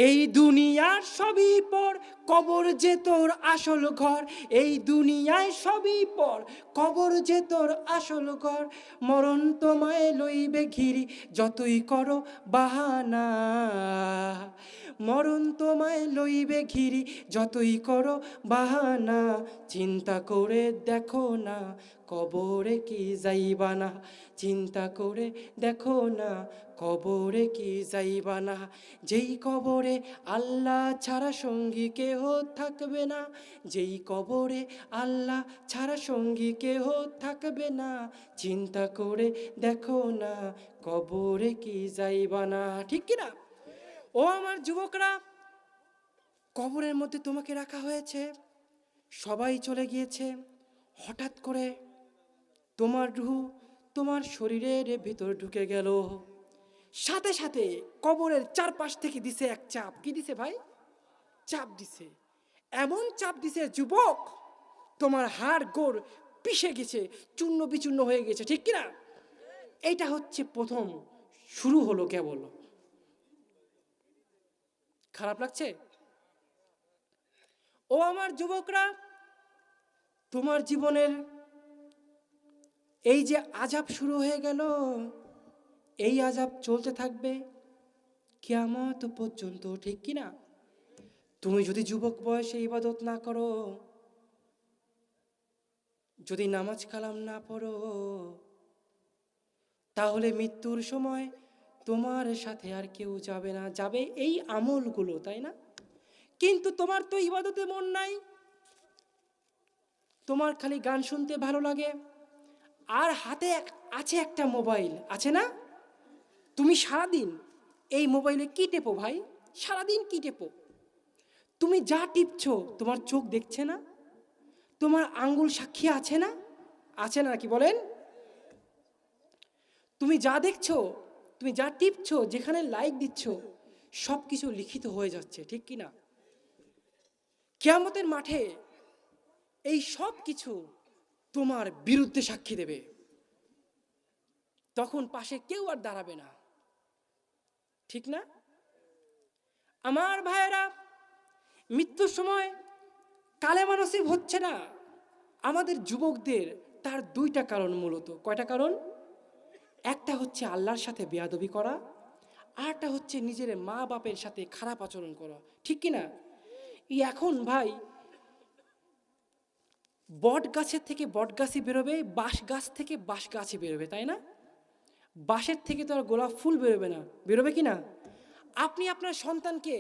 A: এই দুনিয়ার সবই পর, কবর যে তোর আসল ঘর। এই দুনিয়ায় সবই পর, কবর যে তোর আসল ঘর। মরণ তোমায় লইবে ঘিরি যতই করো বাহানা, মরণ তোমায় লইবে ঘিরি যতই করো বাহানা, চিন্তা করে দেখো না কবরে কি যাইবা না, চিন্তা করে দেখো না কবরে কি যাইবা না। যেই কবরে আল্লাহ ছাড়া সঙ্গী কেহ থাকবে না, যেই কবরে আল্লাহ ছাড়া সঙ্গী কেহ থাকবে না, চিন্তা করে দেখো না কবরে কি যাইবা না। ঠিক কি না? ও আমার যুবকরা, কবরের মধ্যে তোমাকে রাখা হয়েছে, সবাই চলে গিয়েছে, হঠাৎ করে তোমার রূহ তোমার শরীরের ভিতর ঢুকে গেল। সাথে সাথে কবরের চারপাশ থেকে দিছে এক চাপ। কি দিছে ভাই? চাপ দিছে। এমন চাপ দিছে যুবক, তোমার হাড় গোড় পিষে গেছে, চূর্ণ বিচূর্ণ হয়ে গেছে। ঠিক কিনা? এইটা হচ্ছে প্রথম শুরু হলো কেবল। খারাপ লাগছে? ও আমার যুবকরা, তোমার জীবনের এই যে আযাব শুরু হয়ে গেল, এই আযাব চলতে থাকবে কিয়ামত পর্যন্ত। ঠিক কিনা? তুমি যদি যুবক বয়সে ইবাদত না করো, যদি নামাজ কালাম না পড়ো, তাহলে মৃত্যুর সময় তোমার সাথে আর কেউ যাবে না, যাবে এই আমলগুলো, তাই না? কিন্তু তোমার তো ইবাদতে মন নাই, তোমার খালি গান শুনতে ভালো লাগে, আর হাতে আছে একটা মোবাইল, আছে না? তুমি সারাদিন এই মোবাইলে কি টেপো ভাই? সারাদিন কি টেপো? তুমি যা টিপছো তোমার চোখ দেখছে না? তোমার আঙ্গুল সাক্ষী আছে না? আছে না, কি বলেন? তুমি যা দেখছো, তুমি যা টিপছো, যেখানে লাইক দিচ্ছ, সব কিছু লিখিত হয়ে যাচ্ছে। ঠিক কি না? কিয়ামতের মাঠে এই সব কিছু তোমার বিরুদ্ধে সাক্ষী দেবে। তখন পাশে কেউ আর দাঁড়াবে না। ঠিক না? আমার ভাইয়েরা, মৃত্যুর সময় কালেমা নসিব হচ্ছে না আমাদের যুবকদের, তার দুইটা কারণ মূলত। কয়টা কারণ? একটা হচ্ছে আল্লাহর সাথে বেয়াদবি করা, আরটা হচ্ছে নিজের মা বাপের সাথে খারাপ আচরণ করা। ঠিক কিনা? এখন ভাই, বট গাছের থেকে বট গাছই বেরোবে, বাঁশ গাছ থেকে বাঁশ গাছই বেরোবে, তাই না? বাঁশের থেকে তো আর গোলাপ ফুল বেরোবে না, বেরোবে কি না? আপনি আপনার সন্তানকে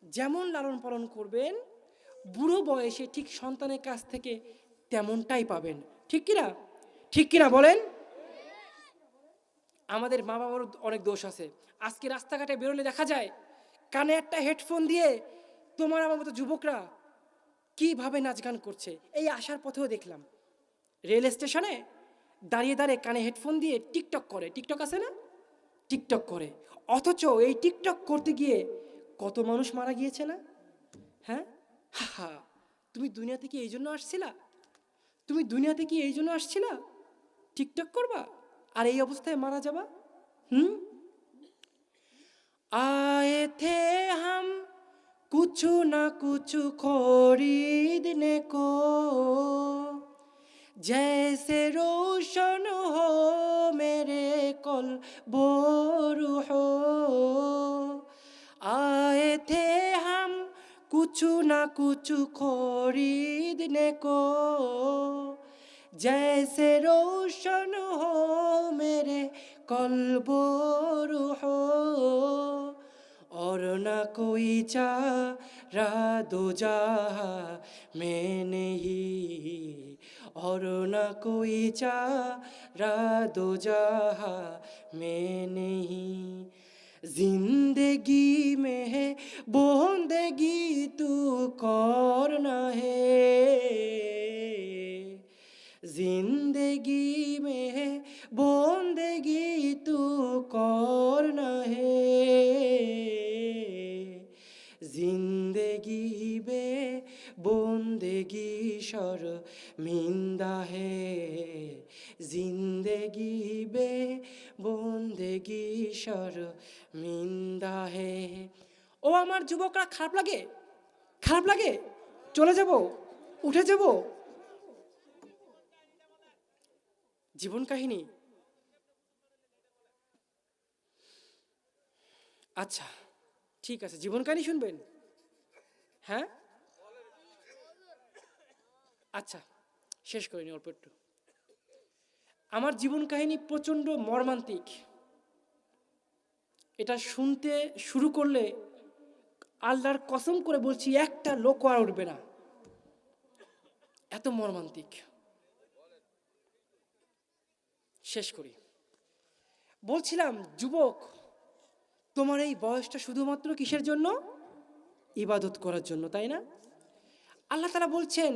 A: যেমন লালন পালন করবেন, বুড়ো বয়সে ঠিক সন্তানের কাছ থেকে তেমনটাই পাবেন। ঠিক কিনা? ঠিক কিনা বলেন? আমাদের মা বাবারও অনেক দোষ আছে। আজকে রাস্তাঘাটে বেরোলে দেখা যায় কানে একটা হেডফোন দিয়ে তোমার আমার মতো যুবকরা কিভাবে নাচ গান করছে। এই আসার পথেও দেখলাম রেল স্টেশনে দাঁড়িয়ে দাঁড়িয়ে কানে হেডফোন দিয়ে টিকটক করে। টিকটক আছে না? টিকটক করে। অথচ এই টিকটক করতে গিয়ে কত মানুষ মারা গিয়েছে না? হ্যাঁ, হা, তুমি দুনিয়াতে কি এই জন্য আসছিলা? তুমি দুনিয়াতে কি এই জন্য আসছিলা টিকটক করবা আর এই অবস্থায় মারা যাবা? आए थे हम कुछ ना कुछ खरीदने को, जैसे रोशन हो मेरे कल्बो रूहो। आए थे हम कुछ ना कुछ खरीदने को, जैसे रोशन हो मेरे कल्बो रूहो। और न कोई चारा दो जहा में नहीं, और न कोई चारा दो जहा में नहीं। जिंदगी में है बंदगी तू करना है, जिंदगी में है बंदगी तू करना है। বন্দেগি শর্মিন্দা হে, জিন্দেগি বে বন্দেগি শর্মিন্দা হে। ও আমার যুবকরা, খারাপ লাগে? খারাপ লাগে? চলে যাব? উঠে যাব? জীবন কাহিনী, আচ্ছা ঠিক আছে, জীবন কাহিনী শুনবেন? হ্যাঁ আচ্ছা, শেষ করে নি অল্প একটু। আমার জীবন কাহিনী প্রচণ্ড মর্মান্তিক। এটা শুনতে শুরু করলে আল্লাহর কসম করে বলছি একটা লোক আর উঠবে না, এত মর্মান্তিক। শেষ করি। বলছিলাম, যুবক, তোমার এই বয়সটা শুধুমাত্র কিসের জন্য? ইবাদত করার জন্য, তাই না? আল্লাহ তাআলা বলছেন,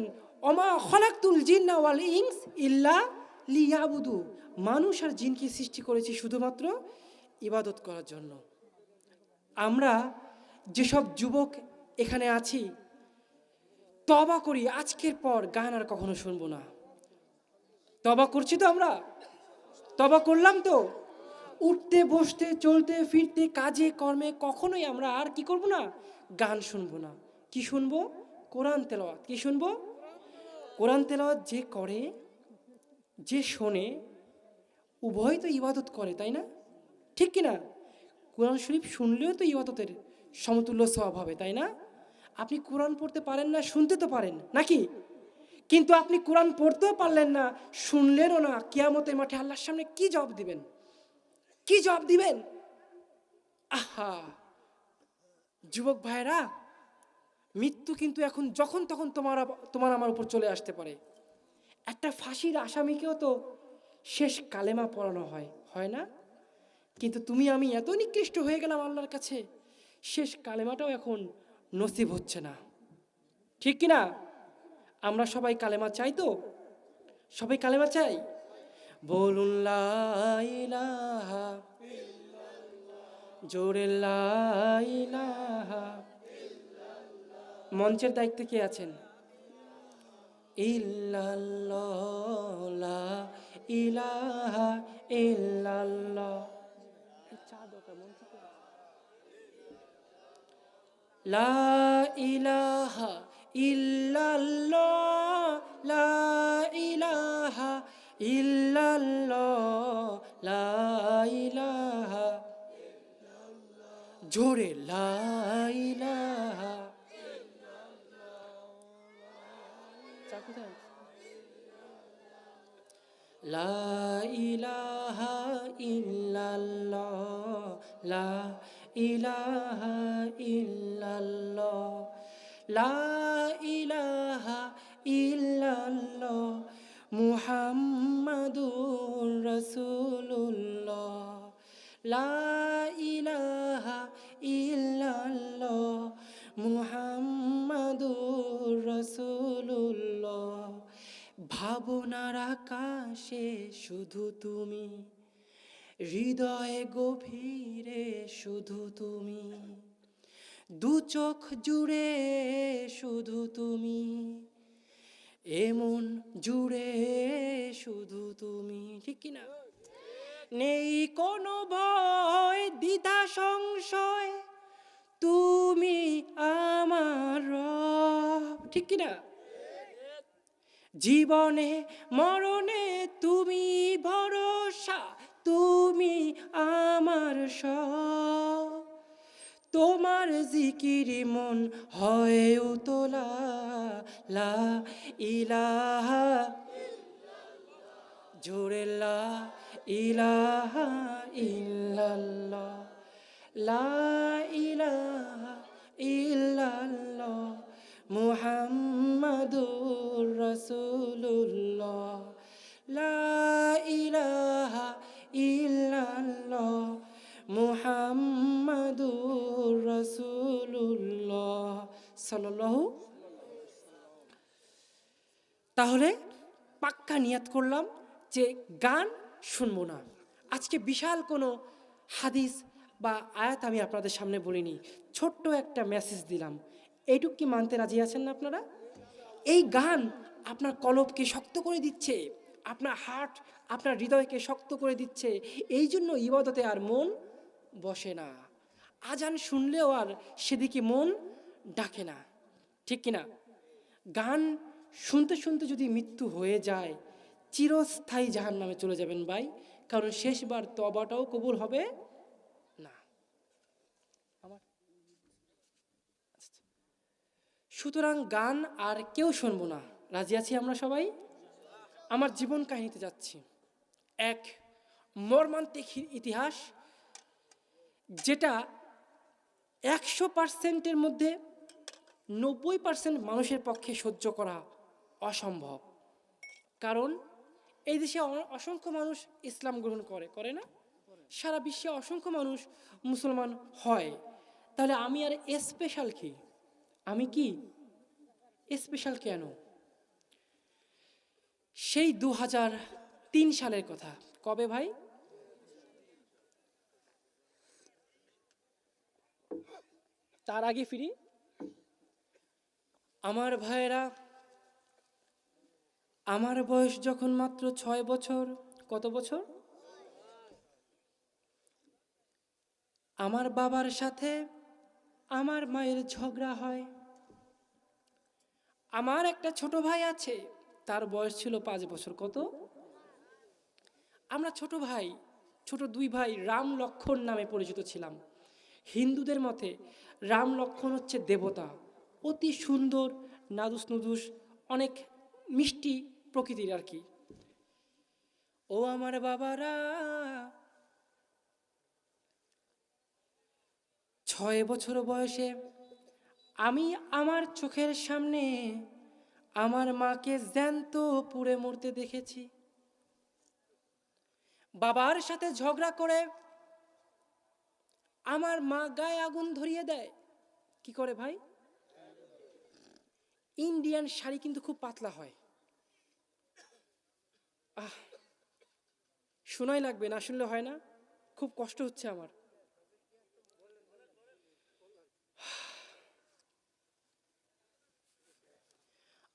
A: অমা খলাকতুল জিন্না ওয়াল ইনস ইল্লা লিয়াবুদু, মানুষ আর জিনকে সৃষ্টি করেছি শুধুমাত্র ইবাদত করার জন্য। আমরা যেসব যুবক এখানে আছি, তওবা করি, আজকের পর গান আর কখনো শুনবো না। তওবা করছি তো আমরা? তওবা করলাম তো? উঠতে বসতে চলতে ফিরতে কাজে কর্মে কখনোই আমরা আর কি করব না? গান শুনবো না। কি শুনবো? কোরআন তেলাওয়াত। কি শুনবো? কোরআন তেলাওয়াত। যে করে, যে শোনে, উভয় তো ইবাদত করে, তাই না? ঠিক কি না? কোরআন শরীফ শুনলেও তো ইবাদতের সমতুল্য সওয়াব হবে, তাই না? আপনি কোরআন পড়তে পারেন না, শুনতে তো পারেন নাকি? কিন্তু আপনি কোরআন পড়তেও পারলেন না, শুনলেনও না, কিয়ামতের মাঠে আল্লাহর সামনে কি জবাব দিবেন? কি জবাব দিবেন? আহা যুবক ভাইরা, মৃত্যু কিন্তু এখন যখন তখন তোমার আমার উপর চলে আসতে পারে। একটা ফাঁসির আসামিকেও তো শেষ কালেমা পড়ানো হয়, হয় না? কিন্তু তুমি আমি এত নিকৃষ্ট হয়ে গেলাম আল্লাহর কাছে, শেষ কালেমাটাও এখন নসিব হচ্ছে না। ঠিক কি না? আমরা সবাই কালেমা চাই তো? সবাই কালেমা চাই? বলুন লা ইলাহা, জোরে লা ইলাহা। মঞ্চের দায়িত্বে কে আছেন? ইল্লাল্লাহ, লা ইলাহা ইল্লাল্লাহ। লা ইলাহা ইল্লাল্লাহ, লা ইলাহা ইল্লাল্লাহ, লা ইলাহা, জোরে লা ইলাহা। লা ইলাহা ইল্লাল্লাহ, লা ইলাহা ইল্লাল্লাহ, লা ইলাহা ইল্লাল্লাহ, মুহাম্মাদুর রাসূলুল্লাহ, লা ইলাহা ইল্লাল্লাহ, মুহাম্মাদুর রাসূলুল্লাহ। ভাবনার আকাশে শুধু তুমি, হৃদয়ে গভীরে শুধু তুমি, দু চোখ জুড়ে শুধু তুমি, এমন জুড়ে শুধু তুমি। ঠিক কিনা? নেই কোনো ভয় দ্বিধা সংশয়, তুমি আমার রব। ঠিক কিনা? জীবনে মরণে তুমি ভরসা, তুমি আমার সব। তোমার জিকিরে মন হয় উতলা, লা ইলাহা, জোরে লা ইলাহা ইল্লাল্লাহ, লা ইলাহা ইল্লাল্লাহ, মুহাম্মাদুর রাসূলুল্লাহ, লা ইলাহা ইল্লাল্লাহ, মুহাম্মাদুর রাসূলুল্লাহ সাল্লাল্লাহু। তাহলে পাক্কা নিয়াত করলাম যে গান শুনবো না। আজকে বিশাল কোনো হাদিস বা আয়াত আমি আপনাদের সামনে বলিনি, ছোট্ট একটা মেসেজ দিলাম। এইটুক কি মানতে রাজি আছেন না আপনারা? এই গান আপনার কলবকে শক্ত করে দিচ্ছে, আপনার হার্ট, আপনার হৃদয়কে শক্ত করে দিচ্ছে। এই জন্য ইবাদতে আর মন বসে না, আজান শুনলেও আর সেদিকে মন ডাকে না, ঠিক কিনা? গান শুনতে শুনতে যদি মৃত্যু হয়ে যায়, চিরস্থায়ী জাহান্নামে চলে যাবেন ভাই, কারণ শেষবার তবাটাও কবুল হবে না। আমার সুতরাং গান আর কেউ শুনবো না, রাজি আছি আমরা সবাই? আমার জীবন কাহিনীতে যাচ্ছি, এক মর্মান্তিক ইতিহাস, যেটা 100%-এর মধ্যে 90% মানুষের পক্ষে সহ্য করা অসম্ভব। কারণ এই দেশে অসংখ্য মানুষ ইসলাম গ্রহণ করে না? সারা বিশ্বে অসংখ্য মানুষ মুসলমান হয়। তাহলে আমি আর স্পেশাল কি? আমি কি স্পেশাল কেন? সেই 2003 সালের কথা। কবে ভাই? তার আগে ফিরি। আমার ভাইয়েরা, আমার বয়স যখন মাত্র 6 বছর, কত বছর? আমার বাবার সাথে আমার মায়ের ঝগড়া হয়। আমার একটা ছোট ভাই আছে, তার বয়স ছিল 5 বছর। কত? আমরা ছোট ভাই, ছোট দুই ভাই রাম লক্ষ্মণ নামে পরিচিত ছিলাম। হিন্দুদের মতে রাম লক্ষ্মণ হচ্ছে দেবতা, অতি সুন্দর, নাদুস নুদুস, অনেক মিষ্টি প্রকৃতির আর কি। ও আমার বাবারা, 6 বছর বয়সে আমি আমার চোখের সামনে আমার মাকে জ্যান্ত পুড়ে মরতে দেখেছি। বাবার সাথে ঝগড়া করে আমার মা গায়ে আগুন ধরিয়ে দেয়। কি করে ভাই? ইন্ডিয়ান শাড়ি কিন্তু খুব পাতলা হয়। শোনাই লাগবে, না শুনলে হয় না, খুব কষ্ট হচ্ছে আমার।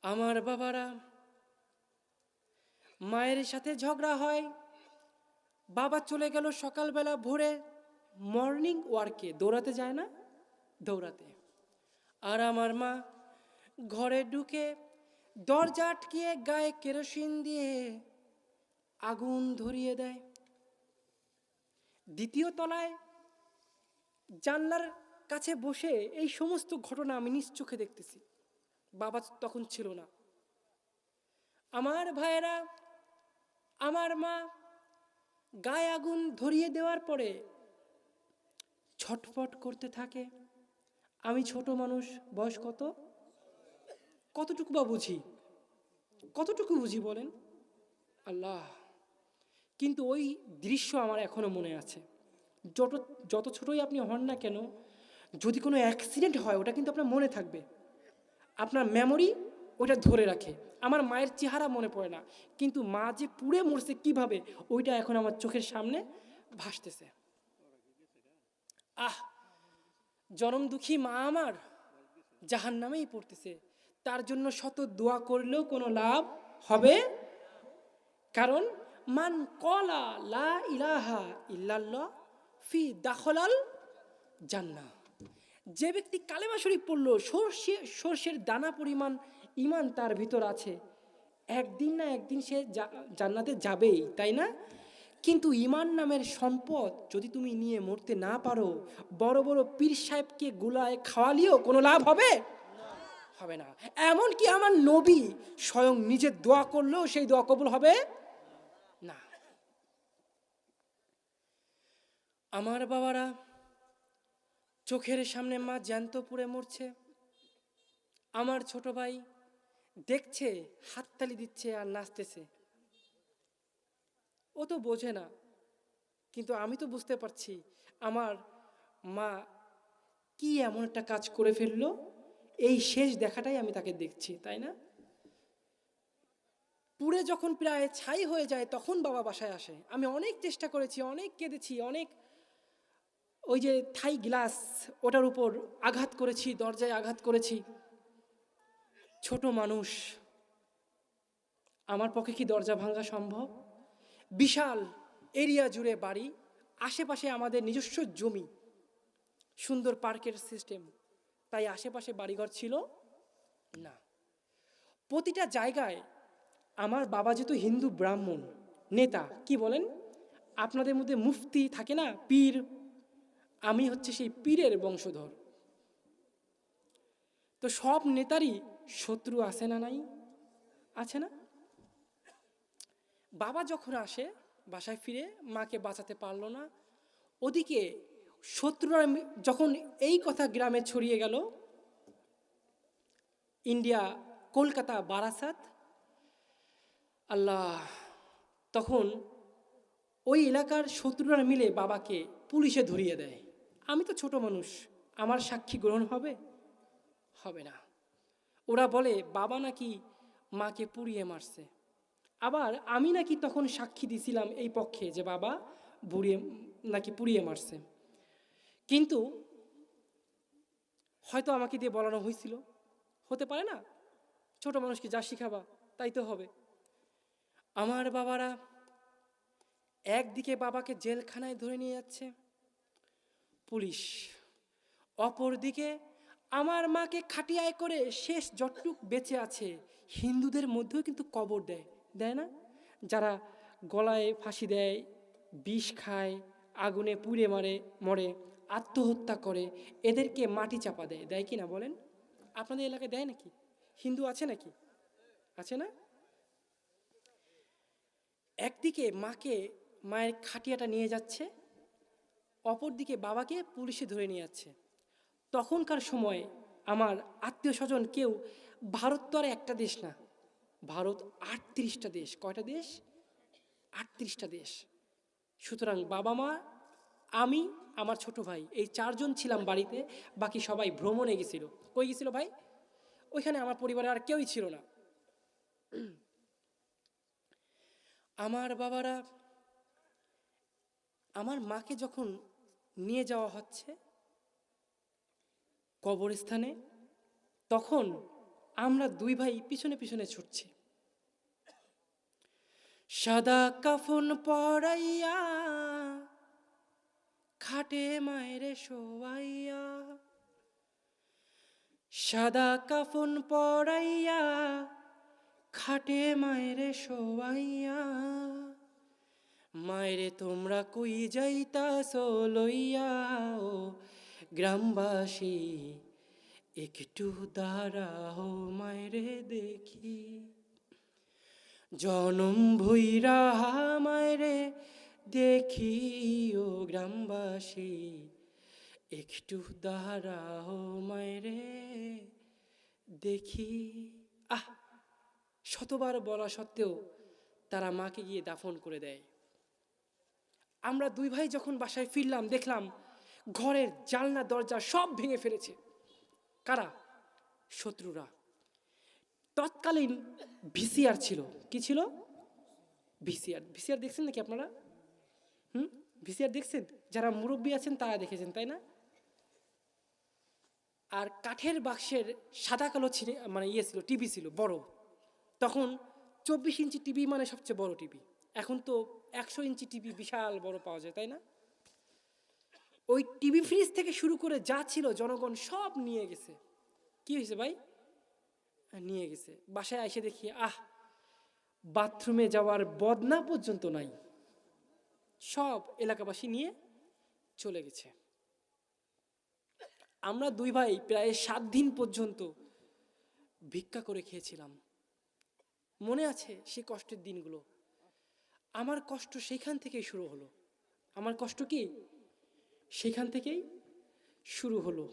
A: আমার বাবারা, মায়ের সাথে ঝগড়া হয়, বাবা চলে গেল সকালবেলা ভোরে মর্নিং ওয়ার্কে, দৌড়াতে যায় না, দৌড়াতে। আর আমার মা ঘরে ঢুকে দরজা আটকিয়ে গায়ে কেরোসিন দিয়ে আগুন ধরিয়ে দেয়। দ্বিতীয় তলায় জানলার কাছে বসে এই সমস্ত ঘটনা আমি নিজ চোখে দেখতেছি। বাবা তখন ছিল না। আমার ভাইয়েরা, আমার মা গায়ে আগুন ধরিয়ে দেওয়ার পরে ছটফট করতে থাকে। আমি ছোট মানুষ, বয়স কত? কতটুকু বা বুঝি? কতটুকু বুঝি বলেন? আল্লাহ! কিন্তু ওই দৃশ্য আমার এখনো মনে আছে। যত যত ছোটই আপনি হন না কেন, যদি কোনো অ্যাক্সিডেন্ট হয় ওটা কিন্তু আপনার মনে থাকবে, আপনার মেমোরি ওটা ধরে রাখে। আমার মায়ের চেহারা মনে পড়ে না, কিন্তু মা যে পুড়ে মরছে কিভাবে, ওইটা এখন আমার চোখের সামনে ভাসতেছে। আহ! জনম দুঃখী মা আমার জাহান্নামেই পড়তেছে, তার জন্য শত দোয়া করলেও কোনো লাভ হবে। কারণ মান কলা লা ইলাহা ইল্লাল্লাহ ফি দাখলাল জান্নাহ, যে ব্যক্তি কালেমা শরীফ পড়লো, সর্ষের দানা পরিমাণ ইমান তার ভিতর আছে, একদিন না একদিন সে জান্নাতে যাবেই, তাই না? কিন্তু ইমান নামের সম্পদ যদি তুমি নিয়ে মরতে না পারো, বড় বড় পীর সাহেবকে গুলায় খাওয়ালিও কোনো লাভ হবে? হবে না। এমনকি আমার নবী স্বয়ং নিজের দোয়া করলেও সেই দোয়া কবুল হবে না। আমার বাবারা, চোখের সামনে মা জ্যান্ত পুড়ে মরছে, আমার ছোট ভাই দেখছে, হাততালি দিচ্ছে আর নাচতেছে। ও তো বোঝে না, কিন্তু আমি তো বুঝতে পারছি আমার মা কি এমন একটা কাজ করে ফেললো। এই শেষ দেখাটাই আমি তাকে দেখছি, তাই না? পুড়ে যখন প্রায় ছাই হয়ে যায় তখন বাবা বাসায় আসে। আমি অনেক চেষ্টা করেছি, অনেক কেঁদেছি, অনেক ওই যে থাই গ্লাস ওটার উপর আঘাত করেছি, দরজায় আঘাত করেছি। ছোট মানুষ, আমার পক্ষে কি দরজা ভাঙা সম্ভব? বিশাল এরিয়া জুড়ে বাড়ি, আশেপাশে আমাদের নিজস্ব জমি, সুন্দর পার্কের সিস্টেম, তাই আশেপাশে বাড়িঘর ছিল না। প্রতিটা জায়গায় আমার বাবা যেহেতু হিন্দু ব্রাহ্মণ নেতা, কি বলেন, আপনাদের মধ্যে মুফতি থাকে না, পীর, আমি হচ্ছে সেই পীরের বংশধর। তো সব নেতারই শত্রু আছে না নাই? আছে না? বাবা যখন আসে বাসায় ফিরে, মাকে বাঁচাতে পারলো না, ওদিকে শত্রুরা যখন এই কথা গ্রামে ছড়িয়ে গেল, ইন্ডিয়া, কলকাতা, বারাসাত, আল্লাহ, তখন ওই এলাকার শত্রুরা মিলে বাবাকে পুলিশে ধরিয়ে দেয়। আমি তো ছোট মানুষ, আমার সাক্ষী গ্রহণ হবে? হবে না। ওরা বলে বাবা নাকি মাকে পুড়িয়ে মারছে। আবার আমি নাকি তখন সাক্ষী দিছিলাম এই পক্ষে যে বাবা নাকি পুড়িয়ে মারছে। কিন্তু হয়তো আমাকে দিয়ে বলানো হয়েছিল, হতে পারে না? ছোট মানুষকে যা শিখাবা তাই তো হবে। আমার বাবারা একদিকে বাবাকে জেলখানায় ধরে নিয়ে যাচ্ছে পুলিশ, অপরদিকে আমার মাকে খাটিয়ায় করে শেষ যতটুক বেঁচে আছে হিন্দুদের মধ্যেও কিন্তু কবর দেয়, দেয় না? যারা গলায় ফাঁসি দেয়, বিষ খায়, আগুনে পুড়ে মরে, আত্মহত্যা করে, এদেরকে মাটি চাপা দেয়, দেয় কি না বলেন? আপনাদের এলাকায় দেয় নাকি? হিন্দু আছে নাকি? আছে না? একদিকে মায়ের খাটিয়াটা নিয়ে যাচ্ছে, অপরদিকে বাবাকে পুলিশে ধরে নিয়ে যাচ্ছে। তখনকার সময় আমার আত্মীয় স্বজন কেউ, ভারত তো আর একটা দেশ না, ভারত ৩৮টা দেশ। কয়টা দেশ? ৩৮টা দেশ। সুতরাং বাবা মা, আমি, আমার ছোট ভাই, এই 4জন ছিলাম বাড়িতে, বাকি সবাই ভ্রমণে গেছিল। কই গেছিল ভাই? ওইখানে আমার পরিবারে আর কেউই ছিল না। আমার বাবারা, আমার মাকে যখন নিয়ে যাওয়া হচ্ছে কবরস্থানে, তখন আমরা দুই ভাই পিছনে পিছনে ছুটছি। সাদা কাফন পরাইয়া খাটে মায়েরে শোয়াইয়া, সাদা কাফন পরাইয়া খাটে মায়েরে শোয়াইয়া, মায়েরে তোমরা কই যাইতাছো লইয়া, ও গ্রামবাসী একটু দাঁড়াও মায়েরে দেখি, জনম ভুইরা মায়েরে দেখি, ও গ্রামবাসী একটু দাঁড়াও মায়েরে দেখি। আহ, শতবার বলা সত্ত্বেও তারা মাকে গিয়ে দাফন করে দেয়। আমরা দুই ভাই যখন বাসায় ফিরলাম, দেখলাম ঘরের জানলা দরজা সব ভেঙে ফেলেছে। কারা? শত্রুরা। তৎকালীন ভিসিআর ছিল। কি ছিল? ভিসিআর। ভিসিআর দেখছেন নাকি আপনারা? ভিসিআর দেখছেন? যারা মুরব্বী আছেন তারা দেখেছেন, তাই না? আর কাঠের বাক্সের সাদা কালো ছিল, মানে ছিল, টিভি ছিল বড়। তখন 24 ইঞ্চি টিভি মানে সবচেয়ে বড় টিভি। এখন তো 100 ইঞ্চি টিভি বিশাল বড় পাওয়া যায়, তাই না? ওই টিভি ফ্রিজ থেকে শুরু করে যা ছিল জনগণ সব নিয়ে গেছে। কি হয়েছে ভাই? নিয়ে গেছে। বাসায় এসে দেখি, বাথরুমে যাওয়ার বদনা পর্যন্ত নাই, সব এলাকাবাসী নিয়ে চলে গেছে। আমরা দুই ভাই প্রায় 7 দিন পর্যন্ত ভিক্ষা করে খেয়েছিলাম। মনে আছে সে কষ্টের দিনগুলো। আমার কষ্ট সেইখান থেকেই শুরু হলো। আমার কষ্ট কি সেখান থেকেই শুরু হলো।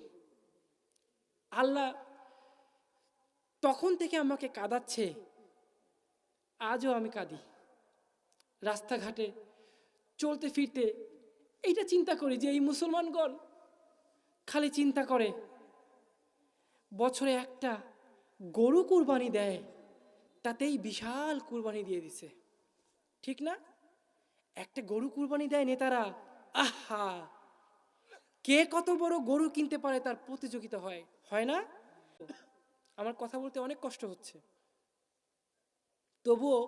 A: আল্লাহ তখন থেকে আমাকে কাঁদাচ্ছে, আজও আমি কাঁদি। রাস্তাঘাটে চলতে ফিরতে এইটা চিন্তা করি যে এই মুসলমানগণ খালি চিন্তা করে বছরে একটা গরু কুরবানি দেয়, তাতেই বিশাল কুরবানি দিয়ে দিছে, ঠিক না? একটা গরু কুরবানি দেয় নেতারা, আহা, কে কত বড় গরু কিনতে পারে তার প্রতিযোগিতা হয়, হয় না? আমার কথা বলতে অনেক কষ্ট হচ্ছে, তবুও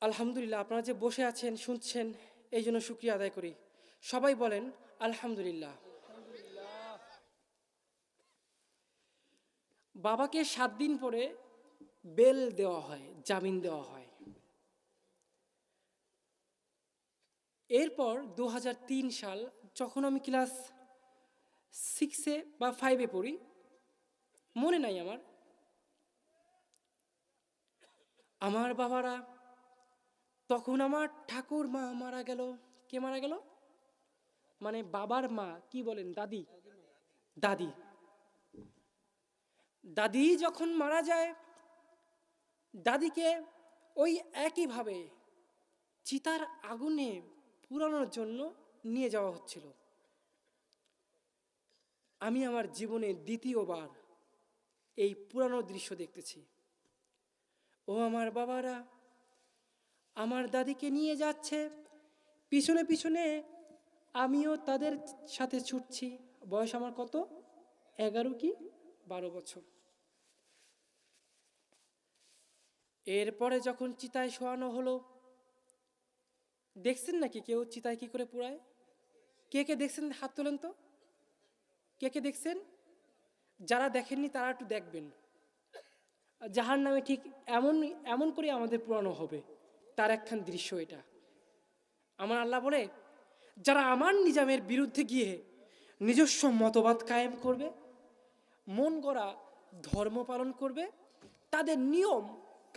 A: আলহামদুলিল্লাহ, আপনারা যে বসে আছেন শুনছেন, এই জন্য শুকরিয়া আদায় করি। সবাই বলেন আলহামদুলিল্লাহ। বাবাকে 7 দিন পরে বেল দেওয়া হয়, জামিন দেওয়া হয়। এরপর 2003 সাল, যখন আমি ক্লাস 6-এ বা 5-এ পড়ি, মনে নাই আমার, আমার বাবারা, তখন আমার ঠাকুর মা মারা গেল। কে মারা গেল? মানে বাবার মা, কি বলেন, দাদি। দাদি দাদি যখন মারা যায়, দাদিকে ওই একইভাবে চিতার আগুনে পুরানোর জন্য নিয়ে যাওয়া হচ্ছিল। আমি আমার জীবনে দ্বিতীয়বার এই পুরানো দৃশ্য দেখতেছি। ও আমার বাবারা, আমার দাদিকে নিয়ে যাচ্ছে, পিছনে পিছনে আমিও তাদের সাথে ছুটছি। বয়স আমার কত? 11 কি 12 বছর। এরপরে যখন চিতায় শোয়ানো হলো, দেখছেন নাকি কেউ চিতায় কি করে পুরায়? কে কে দেখছেন হাত তোলেন তো। কে কে দেখছেন? যারা দেখেননি তারা একটু দেখবেন। জাহান্নামে ঠিক এমন এমন করে আমাদের পুরানো হবে, তার একখান দৃশ্য এটা। আমার আল্লাহ বলে, যারা আমার নিজামের বিরুদ্ধে গিয়ে নিজস্ব মতবাদ কায়েম করবে, মন গড়া ধর্ম পালন করবে, তাদের নিয়ম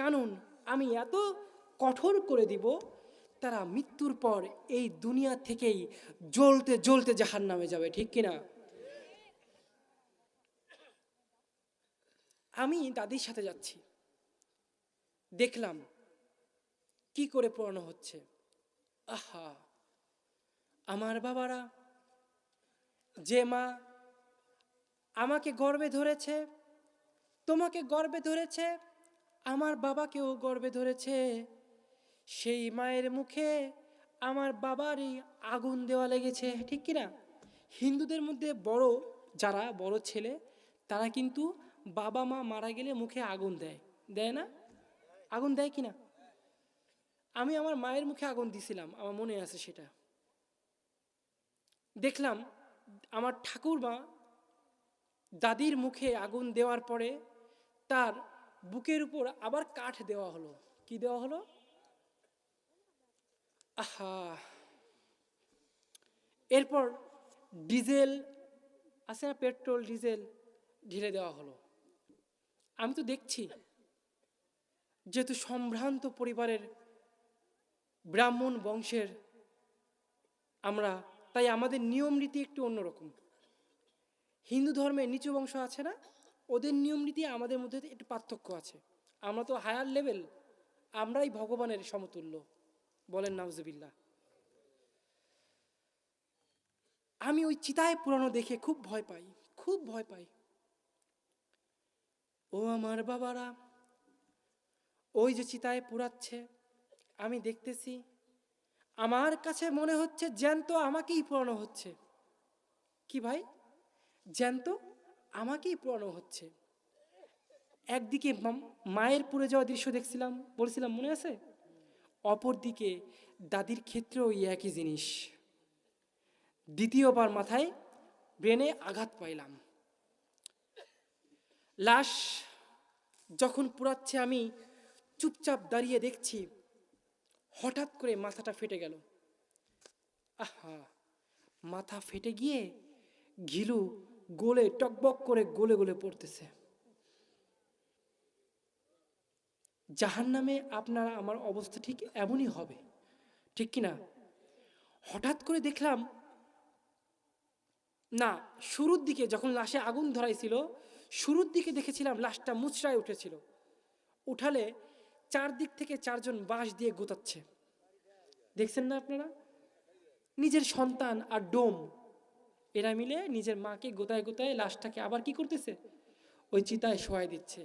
A: কানুন আমি এত কঠোর করে দিব, তারা মৃত্যুর পর এই দুনিয়া থেকেই জ্বলতে জ্বলতে জাহান্নামে যাবে। ঠিক কিনা? আমি দাদির সাথে যাচ্ছি, দেখলাম কি করে পোড়ানো হচ্ছে। আহা, আমার বাবারা, যে মা আমাকে গর্ভে ধরেছে, তোমাকে গর্ভে ধরেছে, আমার বাবাকেও গর্ভে ধরেছে, সেই মায়ের মুখে আমার বাবারই আগুন দেওয়া লেগেছে। ঠিক কিনা? হিন্দুদের মধ্যে বড় যারা বড় ছেলে, তারা কিন্তু বাবা মা মারা গেলে মুখে আগুন দেয়, দেয় না? আগুন দেয় কিনা? আমি আমার মায়ের মুখে আগুন দিছিলাম, আমার মনে আছে সেটা। দেখলাম আমার ঠাকুরমা দাদির মুখে আগুন দেওয়ার পরে তার বুকের উপর আবার কাঠ দেওয়া হলো। কি দেওয়া হলো? আহা, এরপর ডিজেল আছে না, পেট্রোল ডিজেল ঢেলে দেওয়া হলো। আমি তো দেখছি, যেহেতু সম্ভ্রান্ত পরিবারের ব্রাহ্মণ বংশের আমরা, তাই আমাদের নিয়ম রীতি একটু অন্যরকম। হিন্দু ধর্মে নিচু বংশ আছে না, ওদের নিয়ম রীতি আমাদের মধ্যে একটু পার্থক্য আছে। আমরা তো হায়ার লেভেল, আমরাই ভগবানের সমতুল্য। বলেন নাউজুবিল্লাহ। আমি ওই চিতায় পুরানো দেখে খুব ভয় পাই, খুব ভয় পাই। ও আমার বাবারা, ওই যে চিতায় পুরাচ্ছে, আমি দেখতেছি, আমার কাছে মনে হচ্ছে জ্যান্ত আমাকেই পোড়ানো হচ্ছে। কি ভাই? জ্যান্ত আমাকেই পোড়ানো হচ্ছে। একদিকে মায়ের পুড়ে যাওয়া দৃশ্য দেখছিলাম, বলছিলাম মনে আছে? অপরদিকে দাদির ক্ষেত্রেও ওই একই জিনিস। দ্বিতীয়বার মাথায় ব্রেনে আঘাত পাইলাম। লাশ যখন পুড়াচ্ছে আমি চুপচাপ দাঁড়িয়ে দেখছি, হঠাৎ করে মাথাটা ফেটে গেল। আহা, মাথা ফেটে গিয়ে ঘিলু গোলে টকবক করে গলে গলে পড়তেছে। জাহান্নামে আপনার আমার অবস্থা ঠিক এমনই হবে, ঠিক কিনা? হঠাৎ করে দেখলাম না, শুরুর দিকে যখন লাশে আগুন ধরাইছিল, শুরুর দিকে দেখেছিলাম লাশটা মুচড়ায় উঠেছিল। উঠালে চারদিক থেকে 4 জন বাঁশ দিয়ে গোতাচ্ছে, দেখছেন না আপনারা? নিজের সন্তান আর ডোম এরা মিলে নিজের মাকে গোতায় গোতায় লাশটাকে আবার কি করতেছে? ওই চিতায় শোয়াই দিচ্ছে।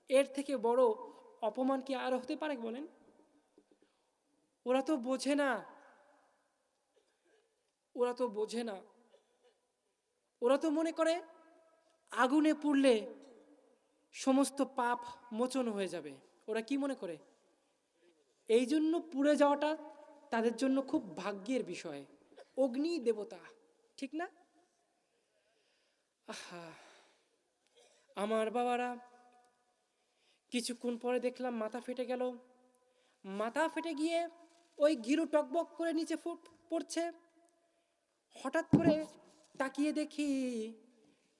A: এর থেকে বড় অপমান কি আর হতে পারে বলেন? ওরা তো বোঝে না, ওরা তো বোঝে না। ওরা তো মনে করে আগুনে পুড়লে সমস্ত পাপ মোচন হয়ে যাবে, ওরা কি মনে করে? এই জন্য পুড়ে যাওয়াটা তাদের জন্য খুব ভাগ্যের বিষয়, অগ্নি দেবতা, ঠিক না? আহা, আমার বাবারা, কিছুক্ষণ পরে দেখলাম মাথা ফেটে গেল। মাথা ফেটে গিয়ে ওই গিরু টকবক করে নিচে পড়ছে। হঠাৎ করে তাকিয়ে দেখি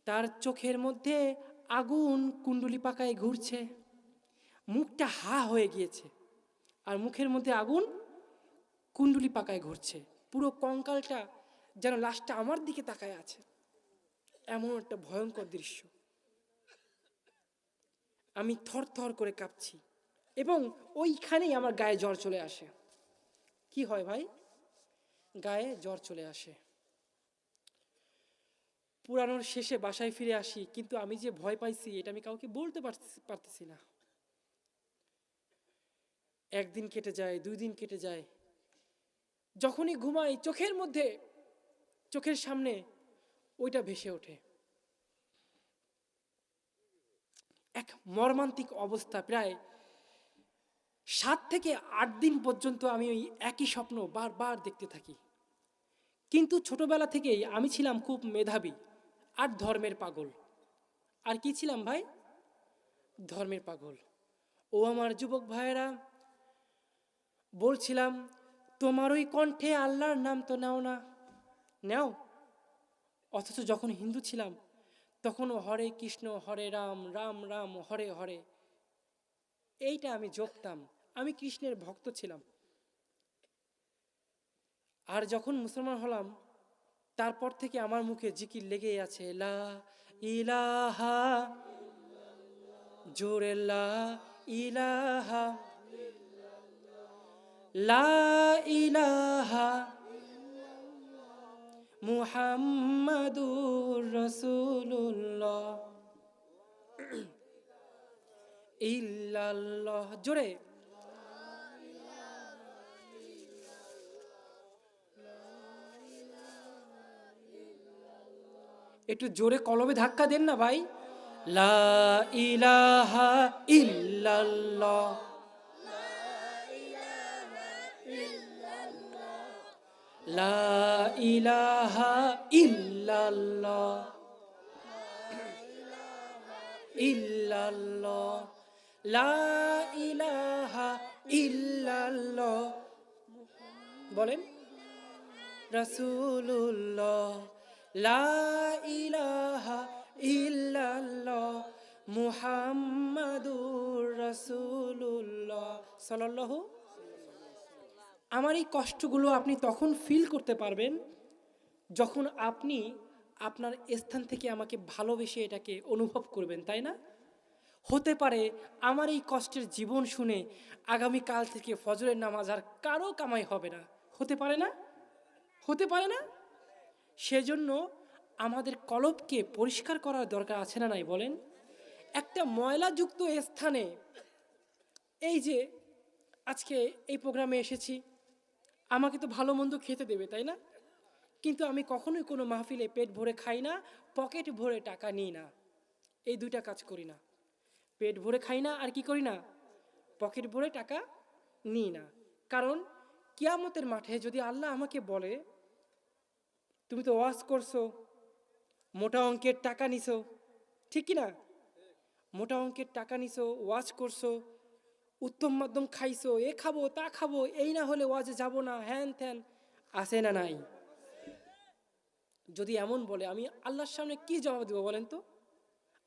A: তার চোখের মধ্যে আগুন কুণ্ডুলি পাকায় ঘুরছে, মুখটা হা হয়ে গিয়েছে, আর মুখের মধ্যে আগুন কুণ্ডুলি পাকায় ঘুরছে, পুরো কঙ্কালটা যেন লাশটা আমার দিকে তাকায় আছে। এমন একটা ভয়ঙ্কর দৃশ্য। আমি থরথর করে কাঁপছি এবং ওইখানেই আমার গায়ে জ্বর চলে আসে। কি হয় ভাই? গায়ে জ্বর চলে আসে। পুরানোর শেষে বাসায় ফিরে আসি, কিন্তু আমি যে ভয় পাইছি এটা আমি কাউকে বলতে পারতেছি না। একদিন কেটে যায়, 2 দিন কেটে যায়, যখনই ঘুমাই চোখের সামনে ওইটা ভেসে ওঠে। এক মর্মান্তিক অবস্থা। প্রায় 7 থেকে 8 দিন পর্যন্ত আমি ওই একই স্বপ্ন বারবার দেখতে থাকি। কিন্তু ছোটবেলা থেকেই আমি ছিলাম খুব মেধাবী আর ধর্মের পাগল। আর কি ছিলাম ভাই? ধর্মের পাগল। ও আমার যুবক ভাইয়েরা, বলছিলাম তোমার ওই কণ্ঠে আল্লাহর নাম তো নাও না, নাও। অথচ যখন হিন্দু ছিলাম তখনও হরে কৃষ্ণ হরে রাম, রাম রাম হরে হরে, এইটা আমি জপতাম। আমি কৃষ্ণের ভক্ত ছিলাম। আর যখন মুসলমান হলাম তারপর থেকে আমার মুখে জিকির লেগেই আছে, লা ইলাহা, জোরে লা ইলাহা, লা ইলাহা মুহাম্মাদুর রাসূলুল্লাহ ইল্লাল্লাহ, জোরে। একটু জোরে কলমে ধাক্কা দেন না ভাই। লা ইলাহা ইল্লাল্লাহ, লা ইলাহা ইল্লাল্লাহ, ইল্লাল্লাহ, লা ইলাহা ইল্লাল্লাহ, বলেন রাসূলুল্লাহ, লা ইলাহা ইল্লাল্লাহ মুহাম্মাদুর রাসূলুল্লাহ সাল্লাল্লাহু। আমার এই কষ্টগুলো আপনি তখন ফিল করতে পারবেন যখন আপনি আপনার স্থান থেকে আমাকে ভালোবেসে এটাকে অনুভব করবেন, তাই না? হতে পারে আমার এই কষ্টের জীবন শুনে আগামীকাল থেকে ফজরের নামাজ আর কারো কামাই হবে না, হতে পারে না? হতে পারে না? সেজন্য আমাদের কলবকে পরিষ্কার করার দরকার আছে না নাই বলেন? একটা ময়লাযুক্ত স্থানে, এই যে আজকে এই প্রোগ্রামে এসেছি, আমাকে তো ভালো মন্দ খেতে দেবে, তাই না? কিন্তু আমি কখনোই কোনো মাহফিলে পেট ভরে খাই না, পকেট ভরে টাকা নিই না। এই দুইটা কাজ করি না। পেট ভরে খাই না, আর কি করি না? পকেট ভরে টাকা নিই না। কারণ কিয়ামতের মাঠে যদি আল্লাহ আমাকে বলে তুমি তো ওয়াজ করছো, মোটা অঙ্কের টাকা নিছো, ঠিক কি না? মোটা অঙ্কের টাকা নিছো, ওয়াজ করছো, উত্তম মাধ্যম খাইছো, এ খাবো তা খাবো, এই না হলে ওয়াজে যাব না, হ্যান ত্যান, আছে না নাই? যদি এমন বলে আমি আল্লাহর সামনে কি জবাব দেবো বলেন তো?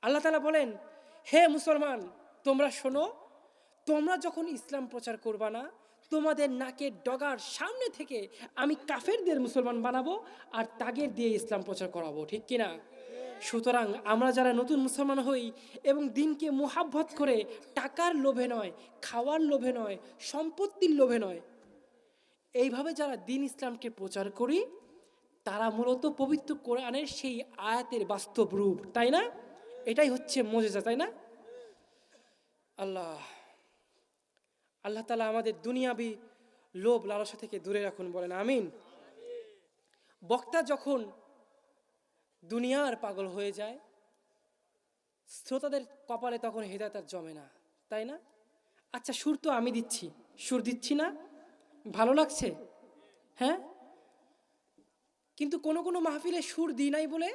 A: আল্লাহ তাআলা বলেন, হে মুসলমান, তোমরা শোনো, তোমরা যখন ইসলাম প্রচার করবা না, তোমাদের নাকের ডগার সামনে থেকে আমি কাফেরদের মুসলমান বানাবো আর তাগের দিয়ে ইসলাম প্রচার করাবো, ঠিক কিনা? সুতরাং আমরা যারা নতুন মুসলমান হই এবং দিনকে মুহাব্বত করে, টাকার লোভে নয়, খাওয়ার লোভে নয়, সম্পত্তির লোভে নয়, এইভাবে যারা দিন ইসলামকে প্রচার করি, তারা মূলত পবিত্র কোরআনের সেই আয়াতের বাস্তব রূপ, তাই না? এটাই হচ্ছে মুজিজা, তাই না? আল্লাহ আল্লাহ তাআলা আমাদের দুনিয়াবি লোভ লালসা থেকে দূরে রাখুন, বলেন আমিন। বক্তা যখন দুনিয়ার পাগল হয়ে যায়, শ্রোতাদের কপালে তখন হৃদয়ত আর জমে না, তাই না? আচ্ছা, সুর তো আমি দিচ্ছি, সুর দিচ্ছি না, ভালো লাগছে, হ্যাঁ? কিন্তু কোনো কোনো মাহফিলে সুর দিই নাই বলে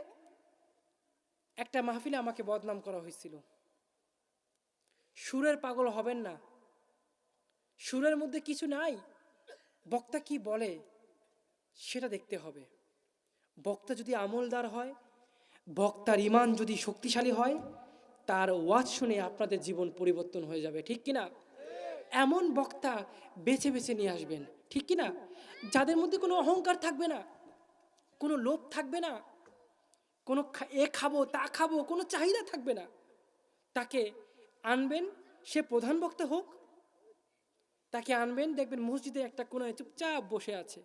A: একটা মাহফিলে আমাকে বদনাম করা হয়েছিল। সুরের পাগল হবেন না, সুরের মধ্যে কিছু নাই, বক্তা কি বলে সেটা দেখতে হবে। বক্তা যদি আমলদার হয়, বক্তার ইমান যদি শক্তিশালী হয়, তার ওয়াজ শুনে আপনাদের জীবন পরিবর্তন হয়ে যাবে, ঠিক কিনা? এমন বক্তা বেছে বেছে নিয়ে আসবেন, ঠিক কিনা? যাদের মধ্যে কোনো অহংকার থাকবে না, কোনো লোভ থাকবে না, কোনো এ খাবো তা খাবো কোনো চাহিদা থাকবে না, তাকে আনবেন। সে প্রধান বক্তা হোক, তাকে আনবেন, দেখবেন মসজিদে একটা কোনায় চুপচাপ বসে আছে,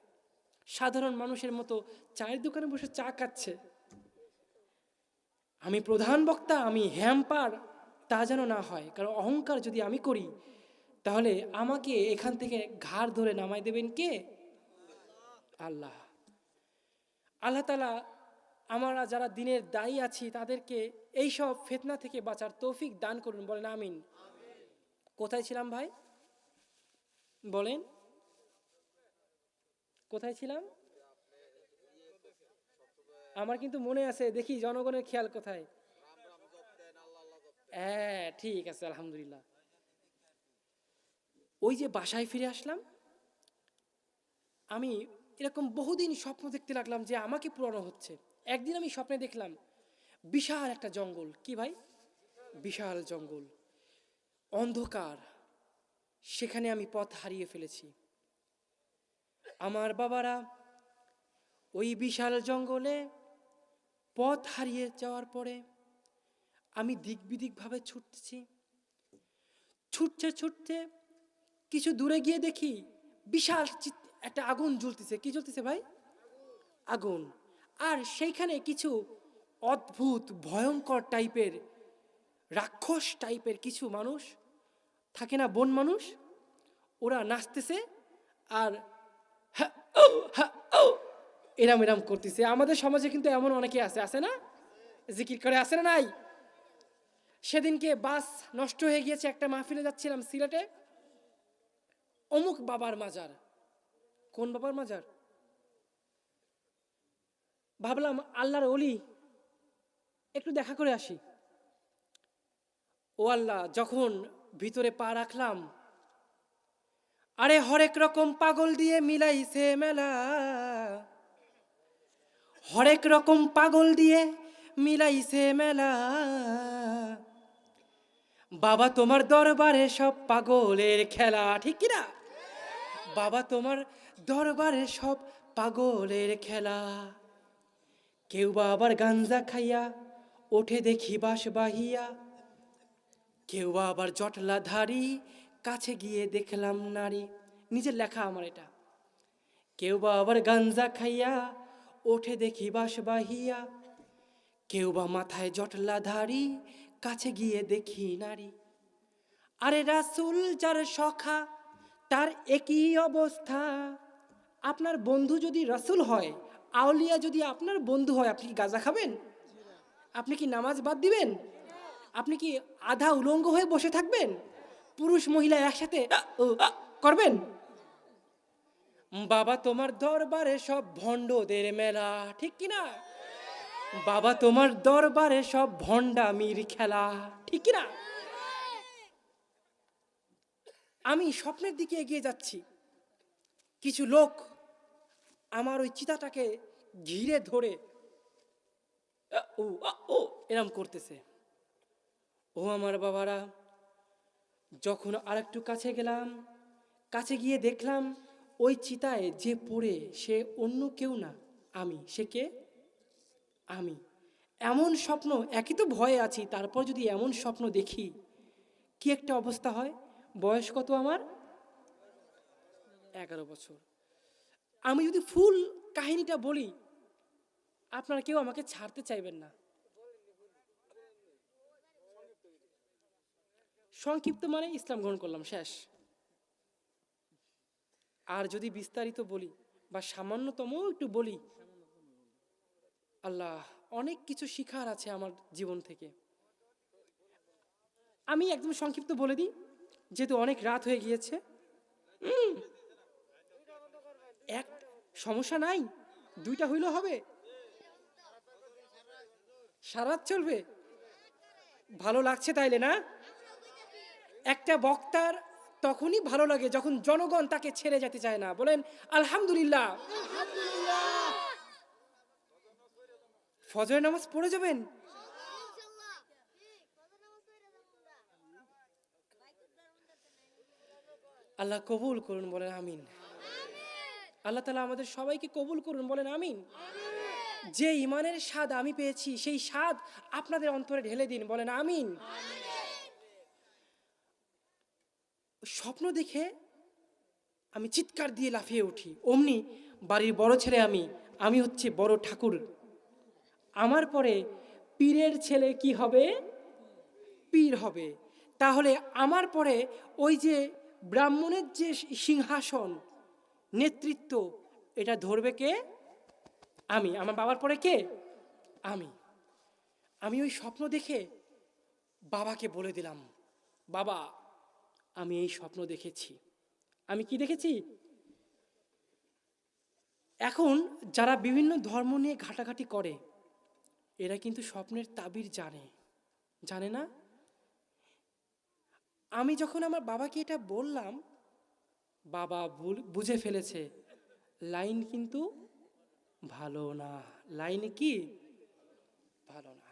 A: সাধারণ মানুষের মতো চায়ের দোকানে বসে চা খাচ্ছে। আমি প্রধান বক্তা, আমি হ্যাম্পার, তা যেন না হয়। কারণ অহংকার যদি আমি করি, তাহলে আমাকে এখান থেকে ঘাড় ধরে নামাই দেবেন কে? আল্লাহ। আল্লাহ তাআলা আমরা যারা দিনের দায়ী আছি তাদেরকে এইসব ফিতনা থেকে বাঁচার তৌফিক দান করুন, বলেন আমিন। কোথায় ছিলাম ভাই, বলেন কোথায় ছিলাম? আমার কিন্তু মনে আছে, দেখি জনগণের খেয়াল কোথায়। হ্যাঁ ঠিক আছে, আলহামদুলিল্লাহ। ওই যে বাসায় ফিরে আসলাম, আমি এরকম বহুদিন স্বপ্ন দেখতে লাগলাম যে আমাকে পুরানো হচ্ছে। একদিন আমি স্বপ্নে দেখলাম বিশাল একটা জঙ্গল। কি ভাই? বিশাল জঙ্গল, অন্ধকার, সেখানে আমি পথ হারিয়ে ফেলেছি। আমার বাবারা ওই বিশাল জঙ্গলে পথ হারিয়ে যাওয়ার পরে আমি দিক বিদিকভাবে ছুটছি, ছুটতে ছুটতে কিছু দূরে গিয়ে দেখি বিশাল একটা আগুন জ্বলতেছে। কি জ্বলতেছে ভাই? আগুন। আর সেইখানে কিছু অদ্ভুত ভয়ঙ্কর টাইপের, রাক্ষস টাইপের কিছু মানুষ থাকে না, বন মানুষ, ওরা নাচতেছে আর হা, ও, হা, ও, এরাম এরাম করতেছে। আমাদের সমাজে কিন্তু এমন অনেকে আছে, আছে না? জিকির করে, আছে না নাই? সেদিনকে বাস নষ্ট হয়ে গিয়েছে, একটা মাহফিলে যাচ্ছিলাম সিলেটে, অমুক বাবার মাজার। কোন বাবার মাজার? ভাবলাম আল্লাহর ওলি, একটু দেখা করে আসি। ও আল্লাহ, যখন ভিতরে পা রাখলাম, আরে হরেক রকম পাগল দিয়ে মিলাইছে মেলা, হরেক রকম পাগল দিয়ে মিলাইছে মেলা, বাবা তোমার দরবারে সব পাগলের খেলা, ঠিক কিনা? বাবা তোমার দরবারে সব পাগলের খেলা। কেউ বা আবার গাঞ্জা খাইয়া ওঠে দেখি বাঁশ বাহিয়া, কেউ বা আবার জটলা ধারি কাছে গিয়ে দেখলাম নারী। নিজের লেখা আমার এটা। কেউ বা আবার গাঞ্জা খাইয়া ওঠে দেখি বাঁশ বাহিয়া, কেউ বা মাথায় জটলা ধারি কাছে গিয়ে দেখি নারী। আরে রাসূল যার সখা তার একই অবস্থা। আপনার বন্ধু যদি রাসূল হয়, আউলিয়া যদি আপনার বন্ধু হয়, আপনি কি গাঁজা খাবেন? আপনি কি নামাজ বাদ দিবেন? আপনি কি আধা উলঙ্গ হয়ে বসে থাকবেন? পুরুষ মহিলা একসাথে করবেন? বাবা তোমার দরবারে সব ভণ্ডদের মেলা, ঠিক কিনা? বাবা তোমার দরবারে সব ভণ্ডামির খেলা, ঠিক কিনা? আমি স্বপ্নের দিকে এগিয়ে যাচ্ছি, কিছু লোক আমার ওই চিতাটাকে ঘিরে ধরে ও ও এরম করতেছে। ও আমার বাবারা, যখন আরেকটু কাছে গেলাম, কাছে গিয়ে দেখলাম ওই চিতায় যে পড়ে সে অন্য কেউ না, আমি। সে কে? আমি। এমন স্বপ্ন, একই তো ভয়ে আছি, তারপর যদি এমন স্বপ্ন দেখি, কি একটা অবস্থা হয়। বয়স কত আমার? 11 বছর। আমি যদি ফুল কাহিনীটা বলি, আপনারা কেউ আমাকে ছাড়তে চাইবেন না। সংক্ষিপ্ত মানে ইসলাম গ্রহণ করলাম, শেষ। আর যদি বিস্তারিত বলি বা সামান্যতম একটু বলি, আল্লাহ, অনেক কিছু শিখার আছে আমার জীবন থেকে। আমি একদম সংক্ষিপ্ত বলে দিই, যেহেতু অনেক রাত হয়ে গিয়েছে। এক সমস্যা নাই, দুইটা হইলেও হবে, সারা রাত চলবে। ভালো লাগছে তাইলে না? একটা বক্তার তখনই ভালো লাগে যখন জনগণ তাকে ছেড়ে যেতে চায় না। বলেন আলহামদুলিল্লাহ। ফজরের নামাজ পড়ে যাবেন। আল্লাহ কবুল করুন, বলেন আমিন। আল্লাহ তাআলা আমাদের সবাইকে কবুল করুন, বলেন আমিন। যে ইমানের স্বাদ আমি পেয়েছি সেই স্বাদ আপনাদের অন্তরে ঢেলে দিন, বলেন আমিন। স্বপ্ন দেখে আমি চিৎকার দিয়ে লাফিয়ে উঠি, অমনি বাড়ির বড় ছেলে আমি হচ্ছে বড় ঠাকুর। আমার পরে পীরের ছেলে কি হবে? পীর হবে। তাহলে আমার পরে ওই যে ব্রাহ্মণের যে সিংহাসন, নেতৃত্ব, এটা ধরবে কে? আমি। আমার বাবার পরে কে? আমি। আমি ওই স্বপ্ন দেখে বাবাকে বলে দিলাম, বাবা আমি এই স্বপ্ন দেখেছি। আমি কি দেখেছি? এখন যারা বিভিন্ন ধর্ম নিয়ে ঘাটাঘাটি করে, এরা কিন্তু স্বপ্নের তাবির জানে, জানে না? আমি যখন আমার বাবাকে এটা বললাম, বাবা বুঝে ফেলেছে লাইন কিন্তু ভালো না। লাইন কি ভালো না?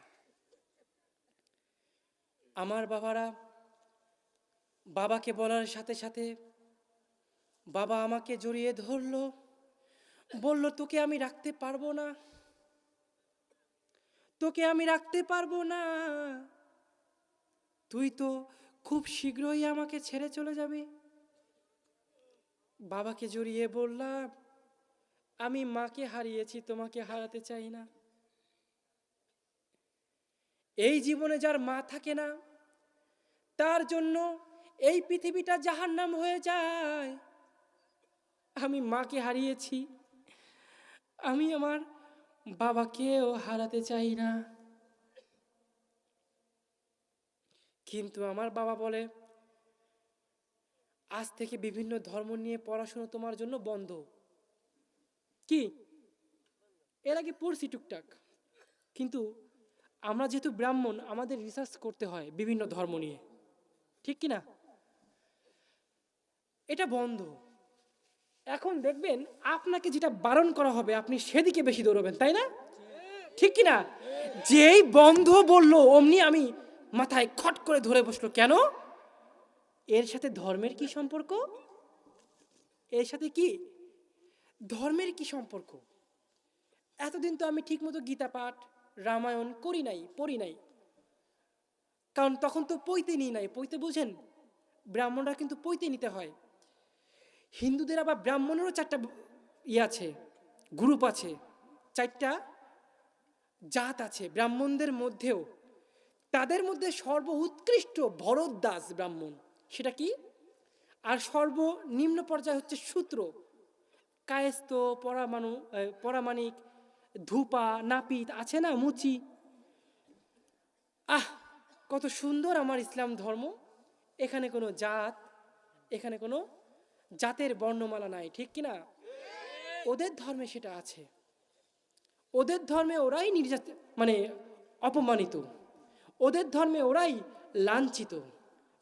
A: আমার বাবাকে বলার সাথে সাথে বাবা আমাকে জড়িয়ে ধরলো, বলল তোকে আমি রাখতে পারবো না, তোকে আমি রাখতে পারবো না, তুই তো খুব শীঘ্রই আমাকে ছেড়ে চলে যাবি। বাবাকে জড়িয়ে বললাম, আমি মাকে হারিয়েছি, তোমাকে হারাতে চাই না। এই জীবনে যার মা থাকে না, তার জন্য এই পৃথিবীটা জাহান্নাম হয়ে যায়। আমি মাকে হারিয়েছি, আমি আমার বাবাকেও হারাতে চাই না। কিন্তু আমার বাবা বলে, আজ থেকে বিভিন্ন ধর্ম নিয়ে পড়াশোনা তোমার জন্য বন্ধ। কি? এর আগে পড়ছি টুকটাক, কিন্তু আমরা যেহেতু ব্রাহ্মণ, আমাদের রিসার্চ করতে হয় বিভিন্ন ধর্ম নিয়ে, ঠিক কি না? এটা বন্ধ। এখন দেখবেন আপনাকে যেটা বারণ করা হবে আপনি সেদিকে বেশি দৌড়বেন, তাই না? ঠিক কি না? যেই বন্ধ বললো অমনি আমি মাথায় খট করে ধরে বসলো। কেন? এর সাথে ধর্মের কি সম্পর্ক? এর সাথে কি ধর্মের কি সম্পর্ক? এতদিন তো আমি ঠিকমতো গীতা পাঠ, রামায়ণ পড়ি নাই, কারণ তখন তো পইতে নিই নাই। পইতে বুঝেন? ব্রাহ্মণরা কিন্তু পইতে নিতে হয়। হিন্দুদের আবার ব্রাহ্মণেরও 4টা আছে, গ্রুপ আছে, 4টা জাত আছে ব্রাহ্মণদের মধ্যেও। তাদের মধ্যে সর্বোৎকৃষ্ট ভরদ্বাজ ব্রাহ্মণ, সেটা কি? আর সর্বনিম্ন পর্যায়ে হচ্ছে সূত্র, কায়স্থ, পরামানিক, ধূপা, নাপিত আছে না, মুচি। কত সুন্দর আমার ইসলাম ধর্ম। এখানে কোনো জাতের বর্ণমালা নাই, ঠিক কিনা? ওদের ধর্মে সেটা আছে। ওদের ধর্মে ওরাই অপমানিত, ওদের ধর্মে ওরাই লাঞ্ছিত,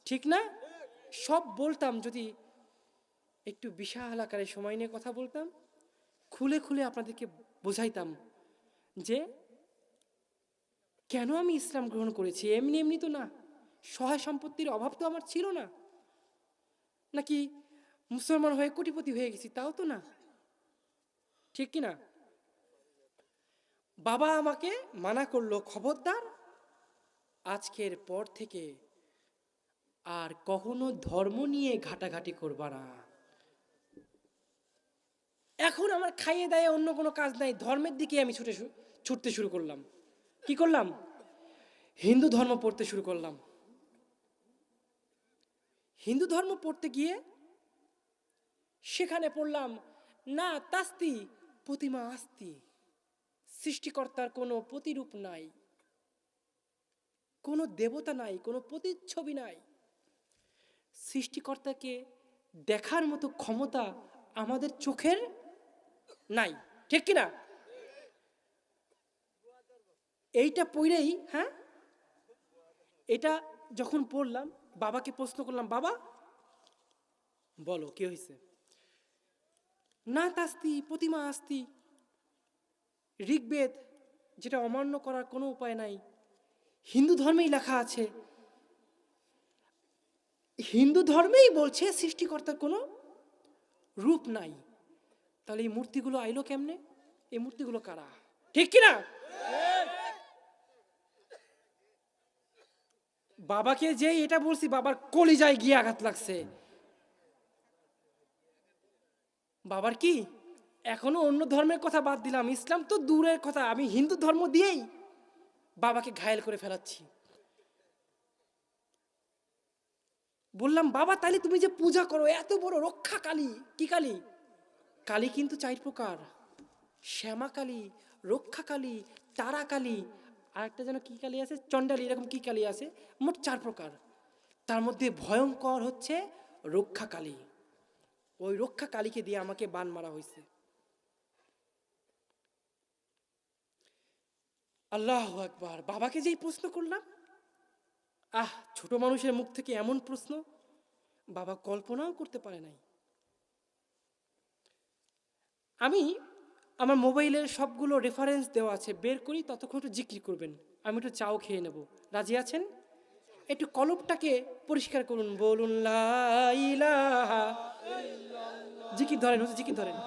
A: ঠিক না? সব বলতাম যদি একটু বিশাল আকারে সময় নিয়ে কথা বলতাম, খুলে খুলে আপনাদেরকে বোঝাইতাম যে কেন আমি ইসলাম গ্রহণ করেছি। এমনি এমনি তো না, সহায় সম্পত্তির অভাব তো আমার ছিল না, নাকি মুসলমান হয়ে কোটিপতি হয়ে গেছি, তাও তো না, ঠিক কি না? বাবা আমাকে মানা করলো, খবরদার আজকের পর থেকে আর কখনো ধর্ম নিয়ে ঘাটাঘাটি করবা না। এখন আমার খাইয়ে দেয় অন্য কোনো কাজ নাই, ধর্মের দিকে আমি ছুটতে শুরু করলাম। কি করলাম? হিন্দু ধর্ম পড়তে শুরু করলাম। হিন্দু ধর্ম পড়তে গিয়ে সেখানে পড়লাম না তাস্তি প্রতিমা আস্তি, সৃষ্টিকর্তার কোনো প্রতিরূপ নাই। কোনো দেবতা নাই, কোনো প্রতিচ্ছবি নাই। সৃষ্টিকর্তাকে দেখার মতো ক্ষমতা আমাদের চোখের নাই, ঠিক কিনা? এইটা পড়েই, হ্যাঁ, এটা যখন পড়লাম বাবাকে প্রশ্ন করলাম, বাবা বলো কি হয়েছে? না তাস্তি প্রতিমা আস্তি, ঋগ্বেদ, যেটা অমান্য করার কোনো উপায় নাই, হিন্দু ধর্মেই লেখা আছে, হিন্দু ধর্মেই বলছে সৃষ্টিকর্তার কোনো রূপ নাই। তাহলে এই মূর্তিগুলো আইলো কেমনে? এই মূর্তিগুলো কারা, ঠিক কিনা? বাবাকে যে এটা বলছি, বাবার কলিজায় গিয়ে আঘাত লাগছে। বাবার কি এখনো অন্য ধর্মের কথা বাদ দিলাম, ইসলাম তো দূরের কথা, আমি হিন্দু ধর্ম দিয়েই বাবাকে ঘায়েল করে ফেলাচ্ছি। বললাম, বাবা তাহলে তুমি যে পূজা করো এত বড় রক্ষা কালী, কি কালী? কালী কিন্তু 4 প্রকার, শ্যামা কালী, রক্ষা কালী, তারা কালী, আর একটা যেন কি কালী আছে, চণ্ডালী, এরকম কি কালী আছে, মোট 4 প্রকার। তার মধ্যে ভয়ঙ্কর হচ্ছে রক্ষা কালী। ওই রক্ষা কালীকে দিয়ে আমাকে বান মারা হয়েছে। আল্লাহু আকবার। বাবাকে যেই প্রশ্ন করলাম, ছোট মানুষের মুখ থেকে এমন প্রশ্ন বাবা কল্পনাও করতে পারে নাই। আমি আমার মোবাইলের সবগুলো রেফারেন্স দেওয়া আছে, বের করি, ততক্ষণ একটু জিকির করবেন, আমি একটু চাও খেয়ে নেব। রাজি আছেন? একটু কলবটাকে পরিষ্কার করুন, বলুন লা ইলাহা, জিকির ধরেন, হচ্ছে জিকির ধরেন।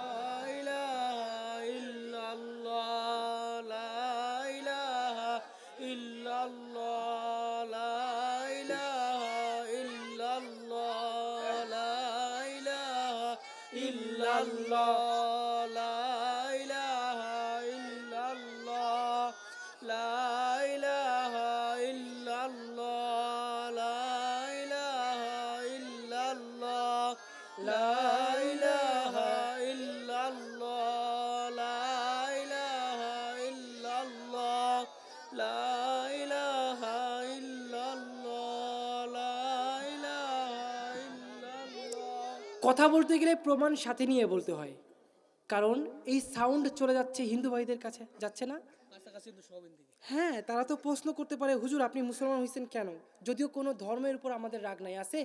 A: কথা বলতে গেলে প্রমাণ সাথে নিয়ে বলতে হয়, কারণ এই সাউন্ড চলে যাচ্ছে হিন্দু ভাইদের কাছে, যাচ্ছে না? হ্যাঁ, তারা তো প্রশ্ন করতে পারে, হুজুর আপনি মুসলমান হয়েছেন কেন? যদিও কোনো ধর্মের উপর আমাদের রাগ নাই, আছে?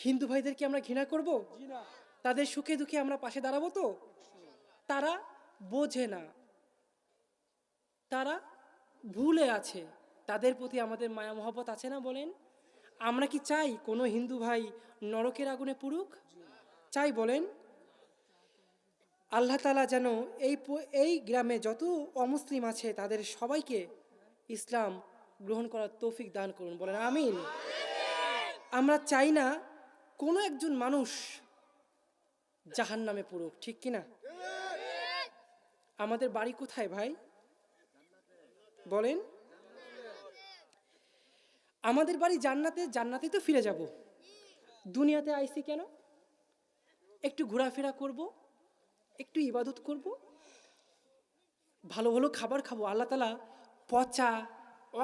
A: হিন্দু ভাইদেরকে আমরা ঘৃণা করব? তাদের সুখে দুঃখে আমরা পাশে দাঁড়াবো তো? তারা বোঝে না, তারা ভুলে আছে, তাদের প্রতি আমাদের মায়া মহব্বত আছে না বলেন? আমরা কি চাই কোনো হিন্দু ভাই নরকের আগুনে পুড়ুক? চাই বলেন? আল্লাহ তাআলা যেন এই গ্রামে যত অমুসলিম আছে তাদের সবাইকে ইসলাম গ্রহণ করার তৌফিক দান করুন, বলেন আমিন। আমরা চাই না কোনো একজন মানুষ জাহান্নামে পড়ুক, ঠিক কিনা? আমাদের বাড়ি কোথায় ভাই বলেন? আমাদের বাড়ি জান্নাতে, জান্নাতে তো ফিরে যাব। দুনিয়াতে আইছি কেন? একটু ঘোরাফেরা করব, একটু ইবাদত করব, ভালো ভালো খাবার খাবো। আল্লাহ তাআলা পচা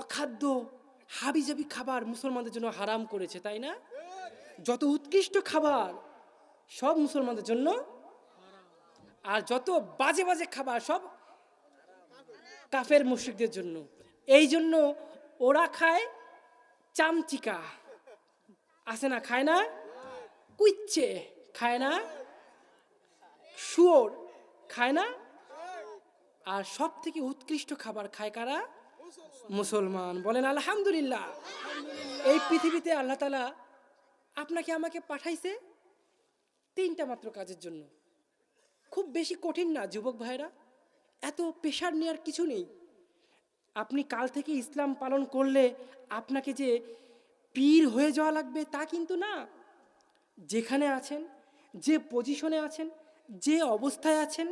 A: অখাদ্য হাবিজাবি খাবার মুসলমানদের জন্য হারাম করেছে, তাই না? যত উৎকৃষ্ট খাবার সব মুসলমানদের জন্য, আর যত বাজে বাজে খাবার সব কাফের মুশরিকদের জন্য। এই জন্য ওরা খায় চামচিকা, আছে না? খায় না? কুইচ্ছে খায় না? শুয়োর খায় না? আর সব থেকে উৎকৃষ্ট খাবার খায় কারা? মুসলমান, বলেন আলহামদুলিল্লাহ। এই পৃথিবীতে আল্লাহ তাআলা আপনাকে আমাকে পাঠাইছে 3টা মাত্র কাজের জন্য। খুব বেশি কঠিন না যুবক ভাইরা, এত প্রেশার নেওয়ার কিছু নেই। আপনি কাল থেকে ইসলাম পালন করলে আপনাকে যে পীর হয়ে যাওয়া লাগবে তা কিন্তু না। যেখানে আছেন, যে পজিশনে আছেন, যে অবস্থায় আছেন,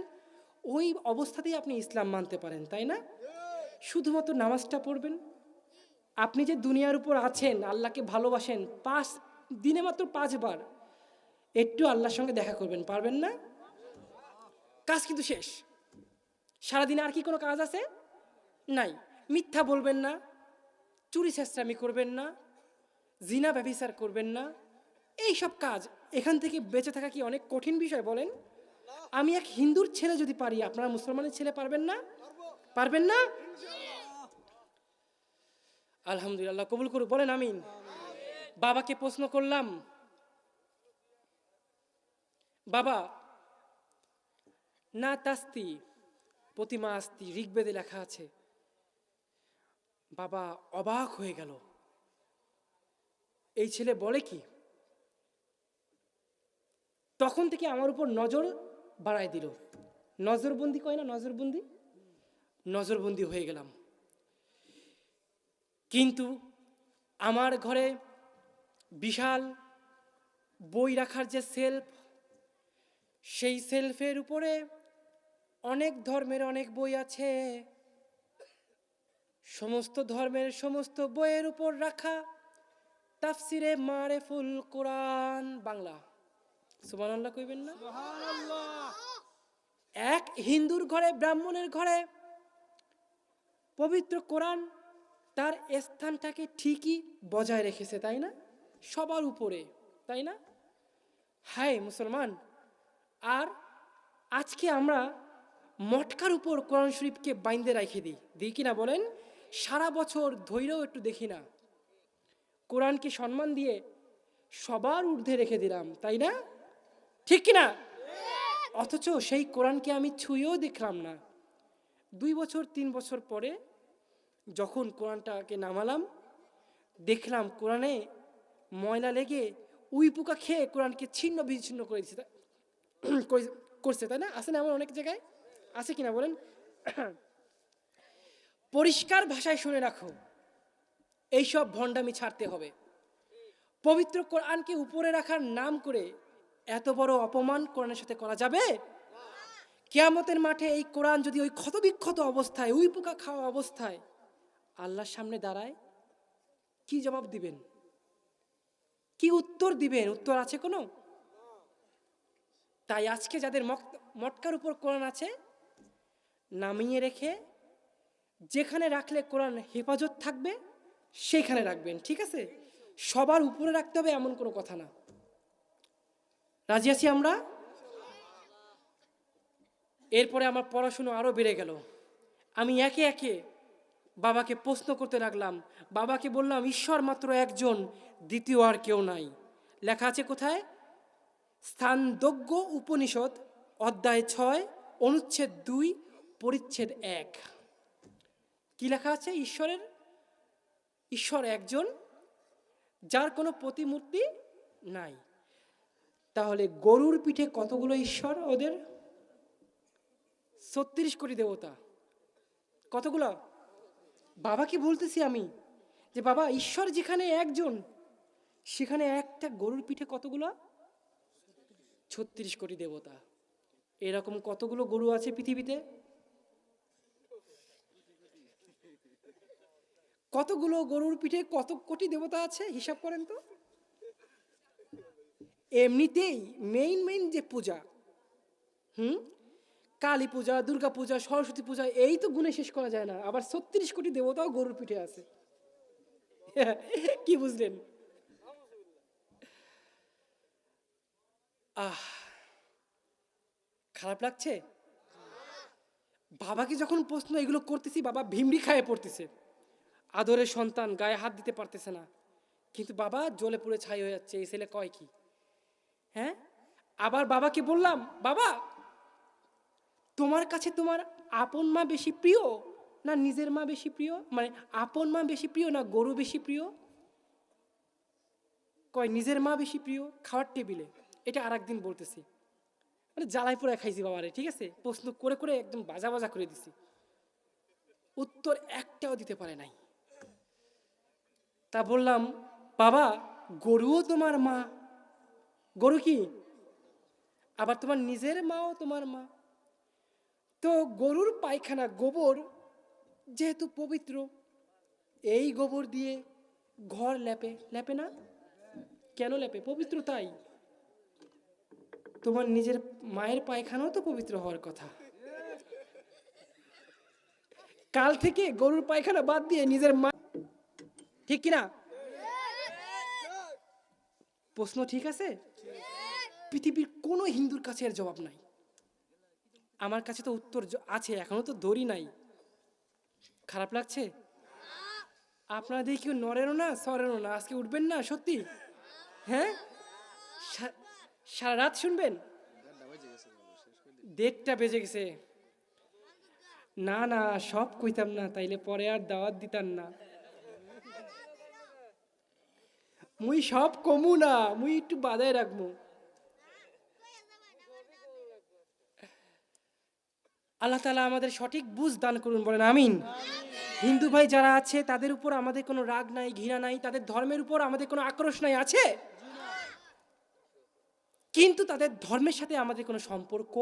A: ওই অবস্থাতেই আপনি ইসলাম মানতে পারেন, তাই না? শুধুমাত্র নামাজটা পড়বেন। আপনি যে দুনিয়ার উপর আছেন, আল্লাহকে ভালোবাসেন, 5 দিনে মাত্র 5 বার একটু আল্লাহর সঙ্গে দেখা করবেন, পারবেন না? কাজ কিন্তু শেষ। সারাদিনে আর কি কোনো কাজ আছে? নাই। মিথ্যা বলবেন না, চুরি চেষ্টামি করবেন না, জিনা ব্যভিচার করবেন না, এই সব কাজ। এখান থেকে বেঁচে থাকা কি অনেক কঠিন বিষয় বলেন? আমি এক হিন্দুর ছেলে যদি পারি, আপনারা মুসলমানের ছেলে পারবেন না? পারবেন না? আলহামদুলিল্লাহ, কবুল করুক, বলেন আমিন। বাবাকে প্রশ্ন করলাম, বাবা, না তাস্তি প্রতিমা আস্তি ঋগ্বেদে লেখা আছে। বাবা অবাক হয়ে গেল, এই ছেলে বলে কি? তখন থেকে আমার উপর নজর বাড়ায় দিল। নজরবন্দি কয় না, নজরবন্দি, নজরবন্দি হয়ে গেলাম। কিন্তু আমার ঘরে বিশাল বই রাখার যে সেলফ, সেই সেলফের উপরে অনেক ধর্মের অনেক বই আছে। সমস্ত ধর্মের সমস্ত বইয়ের উপর রাখা তাফসিরে মারেফুল কোরআন বাংলা। সুবহানাল্লাহ কইবেন না? এক হিন্দুর ঘরে, ব্রাহ্মণের ঘরে পবিত্র কোরআন তার স্থানটাকে ঠিকই বজায় রেখেছে, তাই না? সবার উপরে, তাই না? হায় মুসলমান! আর আজকে আমরা মটকার উপর কোরআন শরীফকে বাইন্দে রেখে দিই কিনা বলেন? সারা বছর ধৈর্যও একটু দেখি না, কোরআনকে সম্মান দিয়ে সবার ঊর্ধ্বে রেখে দিলাম, তাই না? ঠিক কিনা? অথচ সেই কোরআনকে আমি ছুঁয়েও দেখলাম না। 2 বছর 3 বছর পরে যখন কোরআনটাকে নামালাম, দেখলাম কোরআনে ময়লা লেগে উই পোকা খেয়ে কোরআনকে ছিন্ন বিচ্ছিন্ন করে দিচ্ছে, করছে, তাই না? আছে না এমন অনেক জায়গায়? আছে কিনা বলেন? পরিষ্কার ভাষায় শুনে রাখো, এইসব ভণ্ডামি ছাড়তে হবে। পবিত্র কোরআনকে উপরে রাখার নাম করে এত বড় অপমান কোরআনের সাথে করা যাবে? কিয়ামতের মাঠে এই কোরআন যদি ওই ক্ষতবিক্ষত অবস্থায়, উই পোকা খাওয়া অবস্থায় আল্লাহর সামনে দাঁড়ায়, কি জবাব দিবেন? কি উত্তর দিবেন? উত্তর আছে কোনো? তাই আজকে যাদের মটকার উপর কোরআন আছে, নামিয়ে রেখে যেখানে রাখলে কোরআন হেফাজত থাকবে সেখানে রাখবেন, ঠিক আছে? সবার উপরে রাখতে হবে এমন কোনো কথা না। রাজি আছি আমরা? এরপরে আমার পড়াশুনো আরো বেড়ে গেল। আমি একে একে বাবাকে প্রশ্ন করতে লাগলাম। বাবাকে বললাম, ঈশ্বর মাত্র একজন, দ্বিতীয় আর কেউ নাই। লেখা আছে কোথায়? স্থানদজ্ঞ উপনিষদ অধ্যায় 6 অনুচ্ছেদ 2 পরিচ্ছেদ 1। কি লেখা আছে? ঈশ্বর একজন, যার কোনো প্রতিমূর্তি নাই। তাহলে গরুর পিঠে কতগুলো ঈশ্বর ওদের? 36 কোটি দেবতা। কতগুলো? বাবাকে বলতেছি আমি যে বাবা, ঈশ্বর যেখানে একজন, সেখানে একটা গরুর পিঠে কতগুলো? 36 কোটি দেবতা। এরকম কতগুলো গরু আছে পৃথিবীতে? কতগুলো গরুর পিঠে কত কোটি দেবতা আছে? হিসাব করেন তো। এমনিতেই মেইন যে পূজা, কালী পূজা, দুর্গা পূজা, সরস্বতী পূজা, এই তো গুণে শেষ করা যায় না। আবার 36 কোটি দেবতাও গরুর পিঠে আছে। কি বুঝলেন? খারাপ লাগছে? বাবাকে যখন প্রশ্ন এগুলো করতেছি, বাবা ভিমড়ি খায়ে পড়তেছে। আদরের সন্তান, গায়ে হাত দিতে পারতেছে না, কিন্তু বাবা জ্বলে পুড়ে ছাই হয়ে যাচ্ছে। এই ছেলে কয় কি? হ্যাঁ, আবার বাবাকে বললাম, বাবা, তোমার কাছে তোমার আপন মা বেশি প্রিয় না নিজের মা বেশি প্রিয়? মানে আপন মা বেশি প্রিয় না গরু বেশি প্রিয়? কয় নিজের মা বেশি প্রিয় খাওয়ার টেবিলে। এটা আর একদিন বলতেছি, মানে জ্বালাই পোড়ায় খাইছি বাবারে, ঠিক আছে? প্রশ্ন করে করে একদম বাজা বাজা করে দিছি, উত্তর একটাও দিতে পারে নাই। তা বললাম, বাবা, গরুও তোমার মা। গরু কি? আবার তোমার নিজের মাও তোমার মা। তো গরুর পায়খানা, গোবর যেহেতু পবিত্র, এই গোবর দিয়ে ঘর লেপে না? কেন লেপে? পবিত্র তাই। তোমার নিজের মায়ের পায়খানাও তো পবিত্র হওয়ার কথা। কাল থেকে গরুর পায়খানা বাদ দিয়ে নিজের মা ঠিক কিনা? প্রশ্ন ঠিক আছে? পৃথিবীর কোনো হিন্দুর কাছে এর জবাব নাই। আমার কাছে তো উত্তর আছে, এখনো তো দড়ি নাই। খারাপ লাগছে? আপনারা দেখি কেউ নড়েনও না সরেনও না, আজকে উঠবেন না সত্যি? হ্যাঁ, সারা রাত শুনবেন? 1:30 বেজে গেছে। না না, সব কইতাম না, তাইলে পরে আর দাওয়াত দিতাম না। মুই সব কমু না, মুই একটু বাদায় রাখবো। আল্লাহ তাআলা আমাদের সঠিক বুঝ দান করুন, বলেন আমিন। হিন্দু ভাই যারা আছে তাদের উপর আমাদের কোনো রাগ নাই, ঘৃণা নাই, তাদের ধর্মের উপর আমাদের কোনো আক্রোশ নাই, আছে? কিন্তু তাদের ধর্মের সাথে আমাদের কোনো সম্পর্ক।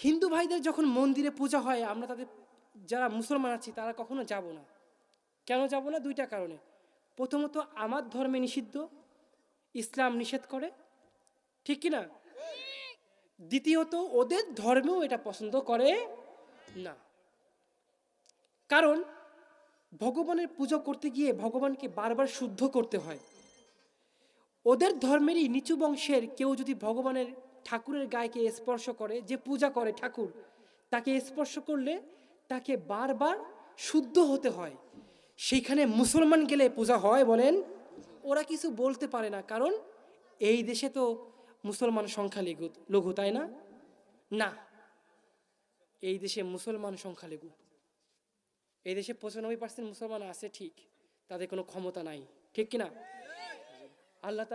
A: হিন্দু ভাইদের যখন মন্দিরে পূজা হয়, আমরা তাদের, যারা মুসলমান আছি তারা কখনো যাব না। কেন যাব না? 2টা কারণে। প্রথমত, আমার ধর্মে নিষিদ্ধ, ইসলাম নিষেধ করে, ঠিক কিনা? দ্বিতীয়ত, ওদের ধর্মেও এটা পছন্দ করে না। কারণ ভগবানের পুজো করতে গিয়ে ভগবানকে বারবার শুদ্ধ করতে হয়। ওদের ধর্মেরই নিচু বংশের কেউ যদি ভগবানের ঠাকুরের গায়েকে স্পর্শ করে, যে পূজা করে ঠাকুর, তাকে স্পর্শ করলে তাকে বারবার শুদ্ধ হতে হয়। সেইখানে মুসলমান গেলে পূজা হয়, বলেন? ওরা কিছু বলতে পারে না, কারণ এই দেশে তো মুসলমান সংখ্যা লঘু, তাই না? না, এই দেশে মুসলমান সংখ্যা লঘু। এই দেশে 95% মুসলমান আছে, ঠিক, তাদের কোনো ক্ষমতা নাই, ঠিক কিনা? আল্লাহ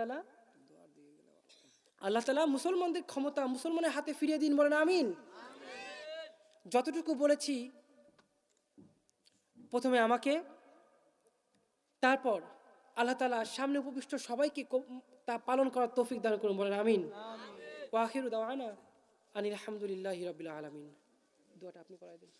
A: তাআলা মুসলমানদের ক্ষমতা মুসলমানের হাতে ফিরিয়ে দিন, বলেন আমিন। যতটুকু বলেছি, প্রথমে আমাকে, তারপর আল্লাহ তাআলা সামনে উপবিষ্ট সবাইকে তা পালন করার তৌফিক দান করুন, বলেন আমিন। ওয়া আখিরু দাওয়ানা আনিল হামদুলিল্লাহি রাব্বিল আলামিন। দোয়াটা আপনি করাই দিন।